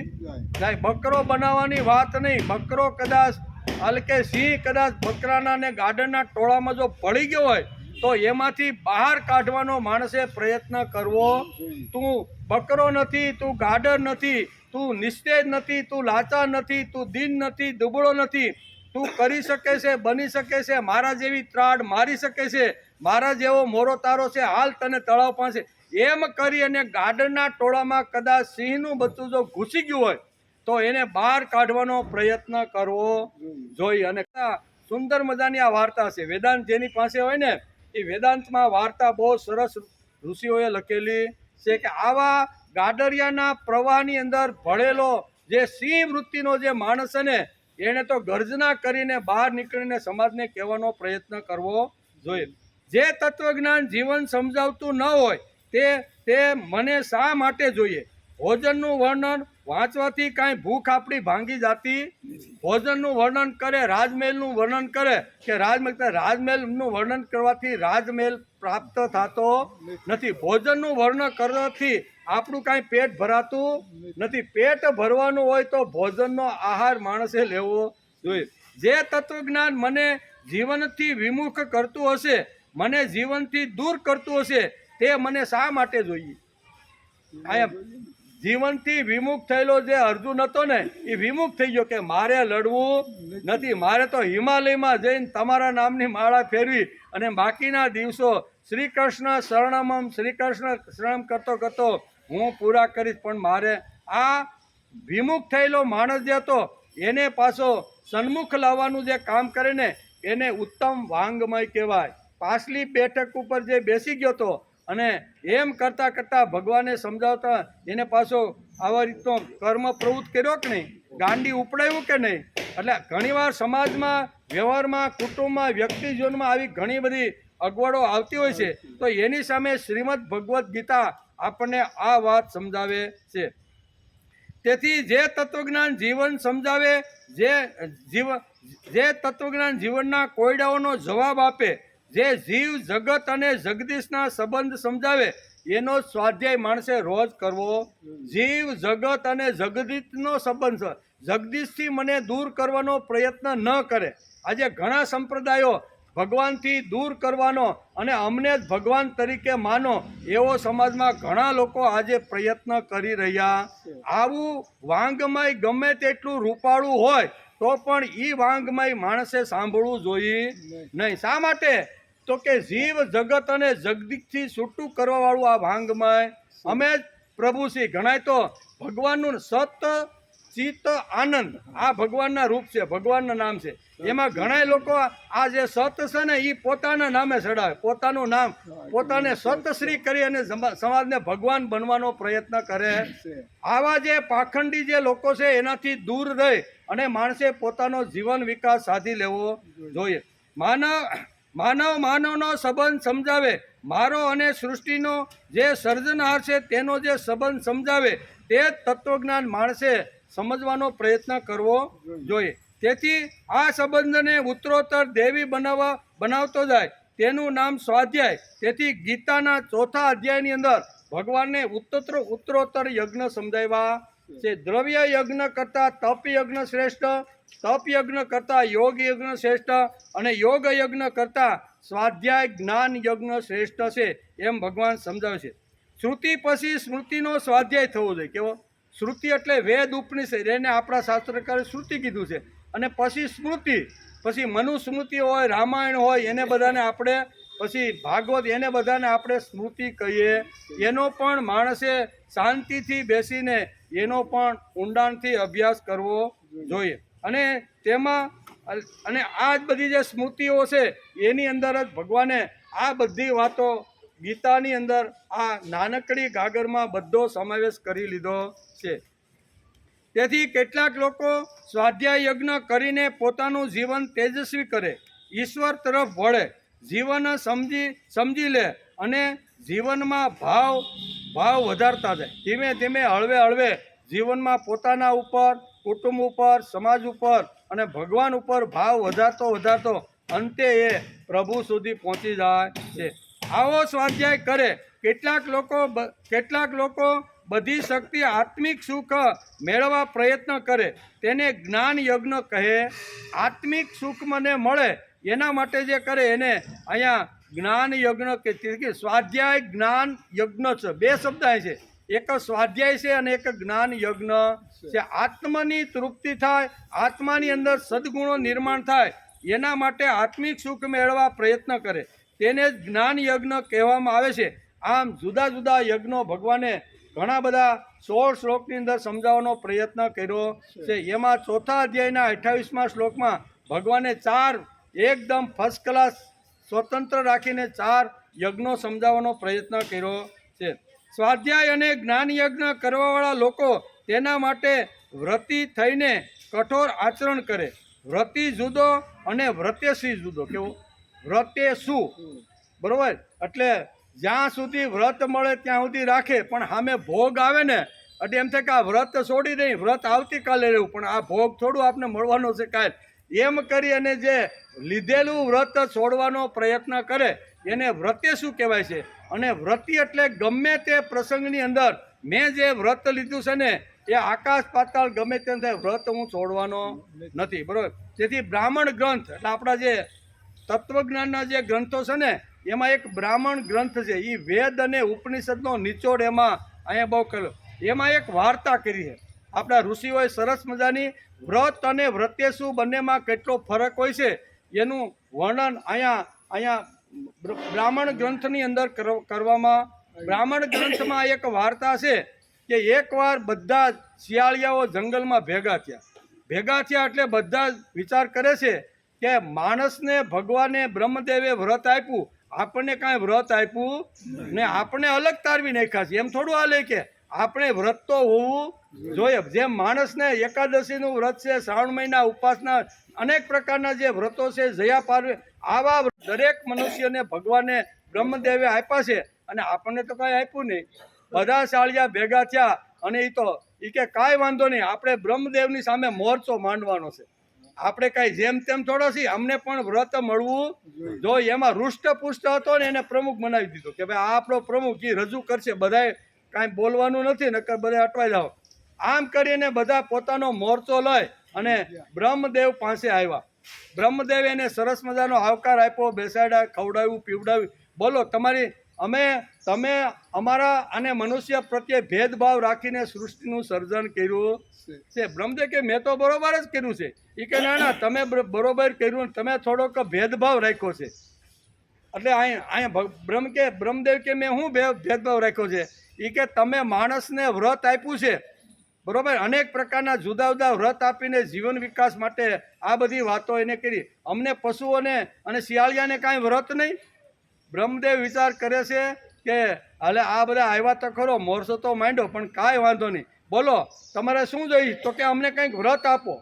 જાય. બકરો બનાવવાની વાત નહીં, બકરો કદાચ કે સિંહ કદાચ બકરાના ને ગાર્ડનના ટોળામાં જો પડી ગયો હોય તો એમાંથી બહાર કાઢવાનો માણસે પ્રયત્ન કરવો. તું બકરો નથી, તું ગાર્ડન નથી, તું નિસ્તેજ નથી, તું લાચાર નથી, તું દીન નથી, દુબળો નથી, તું કરી શકે છે, બની શકે છે, મારા જેવી ત્રાડ મારી શકે છે, મારા જેવો મોરો તારો છે, હાલ તને તળાવ પાસે, એમ કરી અને ગાર્ડનના ટોળામાં કદાચ સિંહનું બચ્ચું જો ઘૂસી ગયું હોય તો એને બહાર કાઢવાનો પ્રયત્ન કરવો જોઈએ. અને સુંદર મજાની આ વાર્તા છે. વેદાંત જેની પાસે હોય ને એ વેદાંતમાં વાર્તા બહુ સરસ ઋષિઓએ લખેલી છે કે આવા ગાડરિયાના પ્રવાહની અંદર ભળેલો જે સિંહ વૃત્તિનો જે માણસ છે ને, એણે તો ગર્જના કરીને બહાર નીકળીને સમાજને કહેવાનો પ્રયત્ન કરવો જોઈએ. જે તત્વજ્ઞાન જીવન સમજાવતું ન હોય તે મને શા માટે જોઈએ? ભોજનનું વર્ણન વાંચવાથી કાંઈ ભૂખ આપણી ભાંગી જાતી? ભોજનનું વર્ણન કરે, રાજમહેલનું વર્ણન કરે કે રાજમહેલનું વર્ણન કરવાથી રાજમહેલ પ્રાપ્ત થતો નથી. ભોજનનું વર્ણન કરવાથી આપણું કાંઈ પેટ ભરાતું નથી. પેટ ભરવાનું હોય તો ભોજનનો આહાર માણસે લેવો જોઈએ. જે તત્વજ્ઞાન મને જીવનથી વિમુખ કરતું હશે, મને જીવનથી દૂર કરતું હશે, તે મને શા માટે જોઈએ? જીવનથી વિમુખ થયેલો જે અર્જુન હતો ને, એ વિમુખ થઈ ગયો કે મારે લડવું નથી, મારે તો હિમાલયમાં જઈને તમારા નામની માળા ફેરવી અને બાકીના દિવસો શ્રી કૃષ્ણ શરણમ, શ્રી કૃષ્ણ શરણમ કરતો કરતો હું પૂરા કરીશ. પણ મારે આ વિમુખ થયેલો માણસ જે હતો એને પાછો સન્મુખ લાવવાનું જે કામ કરે ને એને ઉત્તમ વાંગમય કહેવાય. પાછલી બેઠક ઉપર જે બેસી ગયો હતો અને એમ કરતાં કરતાં ભગવાને સમજાવતા એને પાછો આવા રીતનો કર્મ પ્રવૃત્ત કર્યો કે નહીં, ગાંડી ઉપડાવ્યું કે નહીં. એટલે ઘણીવાર સમાજમાં, વ્યવહારમાં, કુટુંબમાં, વ્યક્તિ જીવનમાં આવી ઘણી બધી અગવડો આવતી હોય છે. તો એની સામે શ્રીમદ ભગવદ્ ગીતા આપણને આ વાત સમજાવે છે. તેથી જે તત્વજ્ઞાન જીવન સમજાવે, જે તત્વજ્ઞાન જીવનના કોયડાઓનો જવાબ આપે, જે જીવ જગત અને જગદીશના સંબંધ સમજાવે, એનો સ્વાધ્યાય માણસે રોજ કરવો. જીવ જગત અને જગદીશનો સંબંધ, જગદીશથી મને દૂર કરવાનો પ્રયત્ન ન કરે. આજે ઘણા સંપ્રદાયો ભગવાનથી દૂર કરવાનો અને અમને જ ભગવાન તરીકે માનો એવો સમાજમાં ઘણા લોકો આજે પ્રયત્ન કરી રહ્યા. આવું વાંગમય ગમે તેટલું રૂપાળું હોય તો પણ એ વાંગમય માણસે સાંભળવું જોઈએ નહીં. શા માટે? તો કે જીવ જગત અને જગદીશથી છૂટું કરવા વાળું આ ભાંગમય અમે જ પ્રભુ છીએ. ઘણાય તો ભગવાનનું સત ચિત્ત આનંદ આ ભગવાનના રૂપ છે, ભગવાનના નામ છે. એમાં ઘણા લોકો આ જે સત છે ને એ પોતાના નામે ચડાવે, પોતાનું નામ પોતાને સતશ્રી કરી અને સમાજને ભગવાન બનવાનો પ્રયત્ન કરે. આવા જે પાખંડી જે લોકો છે એનાથી દૂર રહી અને માણસે પોતાનો જીવન વિકાસ સાધી લેવો જોઈએ. માનવનો સંબંધ સમજાવે, મારો અને સૃષ્ટિનો જે સર્જનહાર છે તેનો જે સંબંધ સમજાવે તે જ તત્વજ્ઞાન માણસે સમજવાનો પ્રયત્ન કરવો જોઈએ. તેથી આ સંબંધને ઉત્તરોત્તર દેવી બનાવતો જાય તેનું નામ સ્વાધ્યાય. તેથી ગીતાના 4થા અધ્યાયની અંદર ભગવાનને ઉત્તરોત્તર યજ્ઞ સમજાવ્યા છે. દ્રવ્ય યજ્ઞ કરતાં તપ યજ્ઞ શ્રેષ્ઠ, તપ યજ્ઞ કરતાં યોગ યજ્ઞ શ્રેષ્ઠ અને યોગ યજ્ઞ કરતાં સ્વાધ્યાય જ્ઞાન યજ્ઞ શ્રેષ્ઠ છે એમ ભગવાન સમજાવે છે. શ્રુતિ પછી સ્મૃતિનો સ્વાધ્યાય થવો જોઈએ. કેવો? શ્રુતિ એટલે વેદ ઉપનિષદ, એને આપણા શાસ્ત્રકારે શ્રુતિ કીધું છે. અને પછી સ્મૃતિ, પછી મનુસ્મૃતિ હોય, રામાયણ હોય, એને બધાને આપણે પછી ભાગવત, એને બધાને આપણે સ્મૃતિ કહીએ. એનો પણ માણસે શાંતિથી બેસીને એનો પણ ઊંડાણથી અભ્યાસ કરવો જોઈએ. અને તેમાં અને આ જ બધી જે સ્મૃતિઓ છે એની અંદર જ ભગવાને આ બધી વાતો ગીતાની અંદર આ નાનકડી ગાગરમાં બધો સમાવેશ કરી લીધો છે. તેથી કેટલાક લોકો સ્વાધ્યાય યજ્ઞ કરીને પોતાનું જીવન તેજસ્વી કરે, ઈશ્વર તરફ વળે, જીવન સમજી લે અને જીવનમાં ભાવ વધારતા જાય. ધીમે ધીમે હળવે જીવનમાં પોતાના ઉપર, કુટુંબ ઉપર, સમાજ ઉપર અને ભગવાન ઉપર ભાવ વધારતો અંતે એ પ્રભુ સુધી પહોંચી જાય છે. આવો સ્વાધ્યાય કરે. કેટલાક લોકો બધી શક્તિ આત્મિક સુખ મેળવવા પ્રયત્ન કરે, તેને જ્ઞાન યજ્ઞ કહે. આત્મિક સુખ મને મળે એના માટે જે કરે એને અહીંયા જ્ઞાન યજ્ઞ કે સ્વાધ્યાય જ્ઞાન યજ્ઞ છે. બે શબ્દ અહીં છે, એક સ્વાધ્યાય છે અને એક જ્ઞાન યજ્ઞ છે. આત્માની તૃપ્તિ થાય, આત્માની અંદર સદગુણો નિર્માણ થાય એના માટે આત્મિક સુખ મેળવવા પ્રયત્ન કરે, તેને જ જ્ઞાન યજ્ઞ કહેવામાં આવે છે. આમ જુદા જુદા યજ્ઞો ભગવાને ઘણા બધા 16 શ્લોકની અંદર સમજાવવાનો પ્રયત્ન કર્યો છે. એમાં 4થા અધ્યાયના 28મા શ્લોકમાં ભગવાને 4 એકદમ ફર્સ્ટ ક્લાસ સ્વતંત્ર રાખીને 4 યજ્ઞો સમજાવવાનો પ્રયત્ન કર્યો છે. સ્વાધ્યાય અને જ્ઞાન યજ્ઞ કરવાવાળા લોકો તેના માટે વ્રતી થઈને કઠોર આચરણ કરે. વ્રતી જુદો અને વ્રતેશી જુદો. કેવું? વ્રતેશુ, બરોબર? એટલે જ્યાં સુધી વ્રત મળે ત્યાં સુધી રાખે, પણ સામે ભોગ આવે ને એટલે એમ થાય કે આ વ્રત છોડી દઈ, વ્રત આવતીકાલે રહેવું, પણ આ ભોગ થોડું આપણે મળવાનો છે કાલ, એમ કરી અને જે લીધેલું વ્રત છોડવાનો પ્રયત્ન કરે એને વ્રતે શું કહેવાય છે. અને વ્રતી એટલે ગમે તે પ્રસંગની અંદર મેં જે વ્રત લીધું છે ને એ આકાશ પાતાળ ગમે તેમ થાય, વ્રત હું છોડવાનો નથી, બરાબર? તેથી બ્રાહ્મણ ગ્રંથ એટલે આપણા જે તત્વજ્ઞાનના જે ગ્રંથો છે ને એમાં એક બ્રાહ્મણ ગ્રંથ છે, એ વેદ અને ઉપનિષદનો નિચોડ એમાં અહીંયા બહુ કર્યો. એમાં એક વાર્તા કરી છે આપણા ઋષિઓએ સરસ મજાની. વ્રત અને વ્રતેશુ બંનેમાં કેટલો ફરક હોય છે એનું વર્ણન અહીંયા બ્રાહ્મણ ગ્રંથની અંદર કરવામાં. બ્રાહ્મણ ગ્રંથમાં એક વાર્તા છે કે એકવાર બધા શિયાળિયાઓ જંગલમાં ભેગા થયા એટલે બધા વિચાર કરે છે કે માણસને ભગવાને બ્રહ્મદેવે વ્રત આપ્યું, આપણને કાંઈ વ્રત આપ્યું ને આપણે અલગ તારવી નાખ્યા છે. એમ થોડું હાલે કે આપણે વ્રત તો હોવું જોઈએ. જેમ માણસને એકાદશીનું વ્રત છે, શ્રાવણ મહિના ઉપાસના, અનેક પ્રકારના જે વ્રતો છે, જયા પાર્વે, આવા દરેક મનુષ્યને ભગવાને બ્રહ્મદેવે આપ્યા છે અને આપણને તો કાંઈ આપ્યું નહીં. બધા શાળિયા ભેગા થયા અને એ કે કાંઈ વાંધો નહીં, આપણે બ્રહ્મદેવની સામે મોરચો માંડવાનો છે. આપણે કાંઈ જેમ તેમ થોડા છીએ, અમને પણ વ્રત મળવું જોઈએ. એમાં રૂષ્ટપુષ્ટ હતો ને એને પ્રમુખ બનાવી દીધો કે ભાઈ આ આપણો પ્રમુખ એ રજૂ કરશે, બધાએ કાંઈ બોલવાનું નથી, નકર બધા અટવાઈ જાઓ. આમ કરીને બધા પોતાનો મોરચો લઈ અને બ્રહ્મદેવ પાસે આવ્યા. બ્રહ્મદેવે એને સરસ મજાનો આવકાર આપ્યો, બેસાડ્યા, ખવડાવ્યું, પીવડાવ્યું. બોલો તમે અમારા અને મનુષ્ય પ્રત્યે ભેદભાવ રાખીને સૃષ્ટિનું સર્જન કર્યું છે. બ્રહ્મદેવ કે મેં તો બરોબર જ કર્યું છે. એ કે ના તમે બરોબર કર્યું, તમે થોડોક ભેદભાવ રાખ્યો છે. એટલે અહીંયા બ્રહ્મદેવ કે મેં શું ભેદભાવ રાખ્યો છે એ કે તમે માણસને વ્રત આપ્યું છે બરોબર, અનેક પ્રકારના જુદા જુદા વ્રત આપીને જીવન વિકાસ માટે આ બધી વાતો એને કરી, અમને પશુઓને અને શિયાળિયાને કાંઈ વ્રત નહીં. બ્રહ્મદેવ વિચાર કરે છે કે હાલે આ બધા આવ્યા તો ખરો, મોરસો તો માંડ્યો, પણ કાંઈ વાંધો નહીં, બોલો તમારે શું જોઈએ? તો કે અમને કંઈક વ્રત આપો.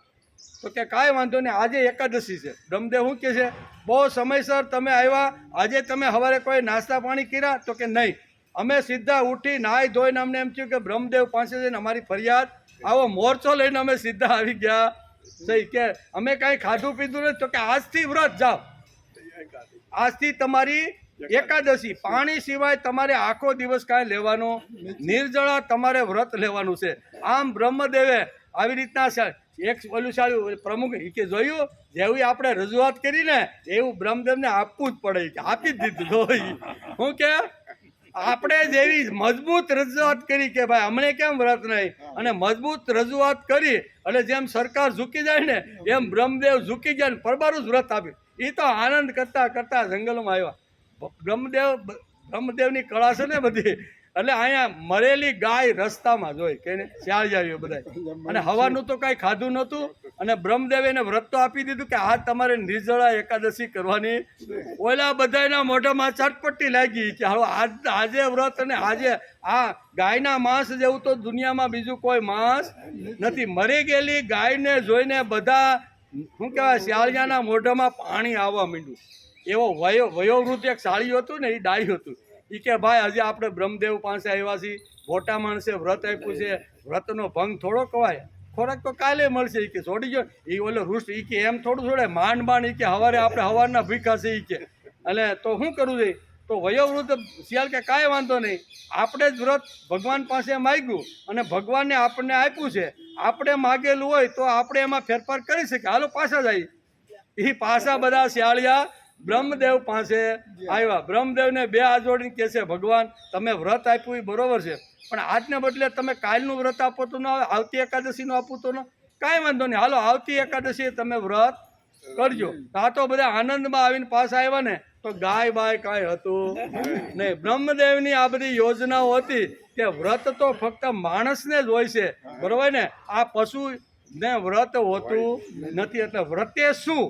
તો કે કાંઈ વાંધો નહીં, આજે એકાદશી છે. બ્રહ્મદેવ શું કહે છે, બહુ સમયસર તમે આવ્યા, આજે તમે સવારે કોઈ નાસ્તા પાણી કર્યા? તો કે નહીં, અમે સીધા ઉઠી નાહી ધોઈને અમને એમ થયું કે બ્રહ્મદેવ પાસે જઈને અમારી ફરિયાદ, આવો મોરચો લઈને અમે સીધા આવી ગયા. સહી કે અમે કાંઈ ખાધું પીધું નથી. તો કે આજથી વ્રત જાઓ, આજથી તમારી એકાદશી, પાણી સિવાય તમારે આખો દિવસ કાંઈ લેવાનો, નિર્જળા તમારે વ્રત લેવાનું છે. આમ બ્રહ્મદેવે આવી રીતના એક ઓલું પ્રમુખ કે જોયું, જેવી આપણે રજૂઆત કરીને એવું બ્રહ્મદેવને આપવું જ પડે, કે આપી જ દીધું. હું કે આપણે જેવી મજબૂત રજૂઆત કરી કે ભાઈ અમને કેમ વ્રત નહીં, અને મજબૂત રજૂઆત કરી એટલે જેમ સરકાર ઝૂકી જાય ને એમ બ્રહ્મદેવ ઝૂકી ગયા ને પરબારું જ વ્રત આપ્યું. એ તો આનંદ કરતા કરતા જંગલમાં આવ્યા. બ્રહ્મદેવની કળા છે ને બધી. એટલે અહીંયા મરેલી ગાય રસ્તામાં જોઈ કે શિયાળિયાઓ બધા, અને હવાનું તો કાંઈ ખાધું નહોતું, અને બ્રહ્મદેવે એને વ્રત તો આપી દીધું કે આ તમારે નિર્જળા એકાદશી કરવાની. ઓલા બધાના મોઢામાં ચટપટી લાગી કે હવે આજે વ્રત, અને આજે આ ગાયના માંસ જેવું તો દુનિયામાં બીજું કોઈ માંસ નથી. મરી ગયેલી ગાયને જોઈને બધા શું કહેવાય શિયાળિયાના મોઢામાં પાણી આવવા માંડ્યું. એવો વયોવૃદ્ધ એક સાળીયું હતું ને, એ ડાયું હતું. એ કે ભાઈ હજી આપણે બ્રહ્મદેવ પાસે આવ્યા છીએ, મોટા માણસે વ્રત આપ્યું છે, વ્રતનો ભંગ થોડો કવાય, ખોરાક તો કાલે મળશે. એ કે છોડી ગયો એ ઓલો રૂષ્ટ. એ કે એમ થોડું છોડે, માંડ એ કે હવારે આપણે હવારના ભીખા છે. એ કે એટલે તો શું કરવું જોઈએ? તો વયોવૃદ્ધ શિયાળ કે કાંઈ વાંધો નહીં, આપણે જ વ્રત ભગવાન પાસે માગ્યું અને ભગવાને આપણને આપ્યું છે, આપણે માગેલું હોય તો આપણે એમાં ફેરફાર કરી શકીએ, હાલો પાછા જાય. એ પાછા બધા શિયાળિયા બ્રહ્મદેવ પાસે આવ્યા. બ્રહ્મદેવને બે હાથ જોડીને કહે છે, ભગવાન તમે વ્રત આપ્યું એ બરોબર છે, પણ આજને બદલે તમે કાલનું વ્રત આપો તો ન આવે, આવતી એકાદશીનું આપવું તો ન, કાંઈ વાંધો નહીં, હાલો આવતી એકાદશીએ તમે વ્રત કરજો. આ તો બધા આનંદમાં આવીને પાછા આવ્યા ને, તો ગાય બાય કાંઈ હતું નહીં. બ્રહ્મદેવની આ બધી યોજનાઓ હતી કે વ્રત તો ફક્ત માણસને જ હોય છે, બરોબર ને, આ પશુને વ્રત હોતું નથી. એટલે વ્રતે શું,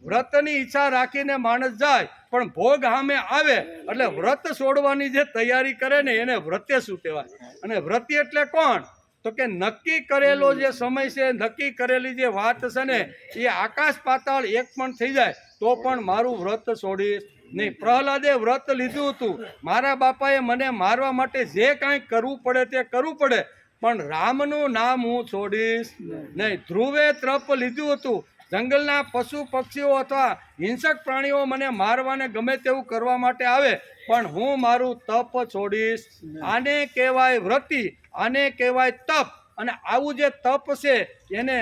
વ્રતની ઈચ્છા રાખીને માણસ જાય પણ ભોગ સામે આવે એટલે વ્રત છોડવાની જે તૈયારી કરે ને એને વ્રતે શું કહેવાય. અને વ્રતી એટલે કોણ? તો કે નક્કી કરેલો જે સમય છે, નક્કી કરેલી જે વાત છે ને, એ આકાશ પાતાળ એક પણ થઈ જાય તો પણ મારું વ્રત છોડીશ નહીં. પ્રહલાદે વ્રત લીધું હતું, મારા બાપાએ મને મારવા માટે જે કાંઈ કરવું પડે તે કરવું પડે, પણ રામનું નામ હું છોડીશ નહીં. ધ્રુવે ત્રપ લીધું હતું, જંગલના પશુ પક્ષીઓ અથવા હિંસક પ્રાણીઓ મને મારવાને ગમે તેવું કરવા માટે આવે પણ હું મારું તપ છોડીશ. આને કહેવાય વ્રતી, આને કહેવાય તપ. અને આવું જે તપ છે એને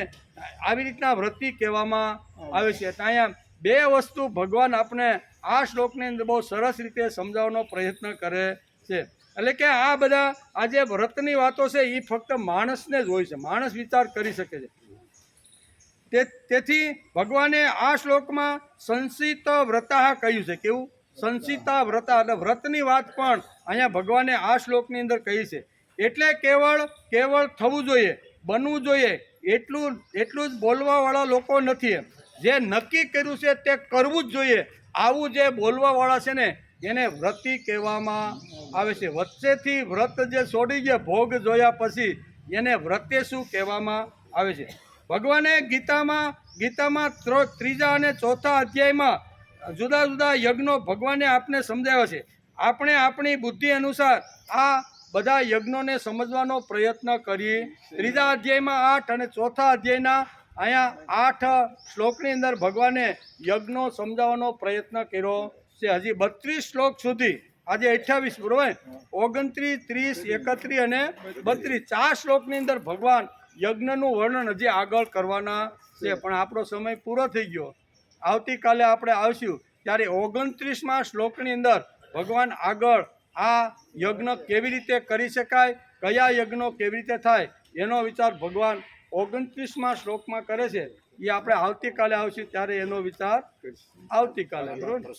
આવી રીતના વ્રતી કહેવામાં આવે છે. અહીંયા બે વસ્તુ ભગવાન આપણે આ શ્લોકની અંદર બહુ સરસ રીતે સમજાવવાનો પ્રયત્ન કરે છે. એટલે કે આ બધા આ જે વ્રતની વાતો છે એ ફક્ત માણસને જ હોય છે, માણસ વિચાર કરી શકે છે. તેથી ભગવાને આ શ્લોકમાં સંસિત વ્રતા કહ્યું છે. કેવું? સંસિતા વ્રતા, એટલે વ્રતની વાત પણ અહીંયા ભગવાને આ શ્લોકની અંદર કહી છે. એટલે કેવળ થવું જોઈએ, બનવું જોઈએ એટલું જ બોલવાવાળા લોકો નથી. જે નક્કી કર્યું છે તે કરવું જ જોઈએ, આવું જે બોલવાવાળા છે ને એને વ્રતી કહેવામાં આવે છે. વચ્ચેથી વ્રત જે છોડી ગયા ભોગ જોયા પછી એને વ્રતે શું કહેવામાં આવે છે. ભગવાને ગીતામાં ત્રીજા અને ચોથા અધ્યાયમાં જુદા જુદા યજ્ઞો ભગવાને આપને સમજાવ્યા છે. આપણે આપણી બુદ્ધિ અનુસાર આ બધા યજ્ઞોને સમજવાનો પ્રયત્ન કરીએ. ત્રીજા અધ્યાયમાં 8 અને ચોથા અધ્યાયના અહીંયા 8 શ્લોકની અંદર ભગવાને યજ્ઞો સમજાવવાનો પ્રયત્ન કર્યો છે. હજી 32 શ્લોક સુધી, આજે 28 બરોબર, 29, 30, 31 અને 32 4 શ્લોકની અંદર ભગવાન યજ્ઞનું વર્ણન હજી આગળ કરવાના છે. પણ આપણો સમય પૂરો થઈ ગયો. આવતીકાલે આપણે આવશું ત્યારે 29મા શ્લોકની અંદર ભગવાન આગળ આ યજ્ઞ કેવી રીતે કરી શકાય, કયા યજ્ઞો કેવી રીતે થાય એનો વિચાર ભગવાન 29મા શ્લોકમાં કરે છે. એ આપણે આવતીકાલે આવશું ત્યારે એનો વિચાર આવતીકાલે, બરોબર.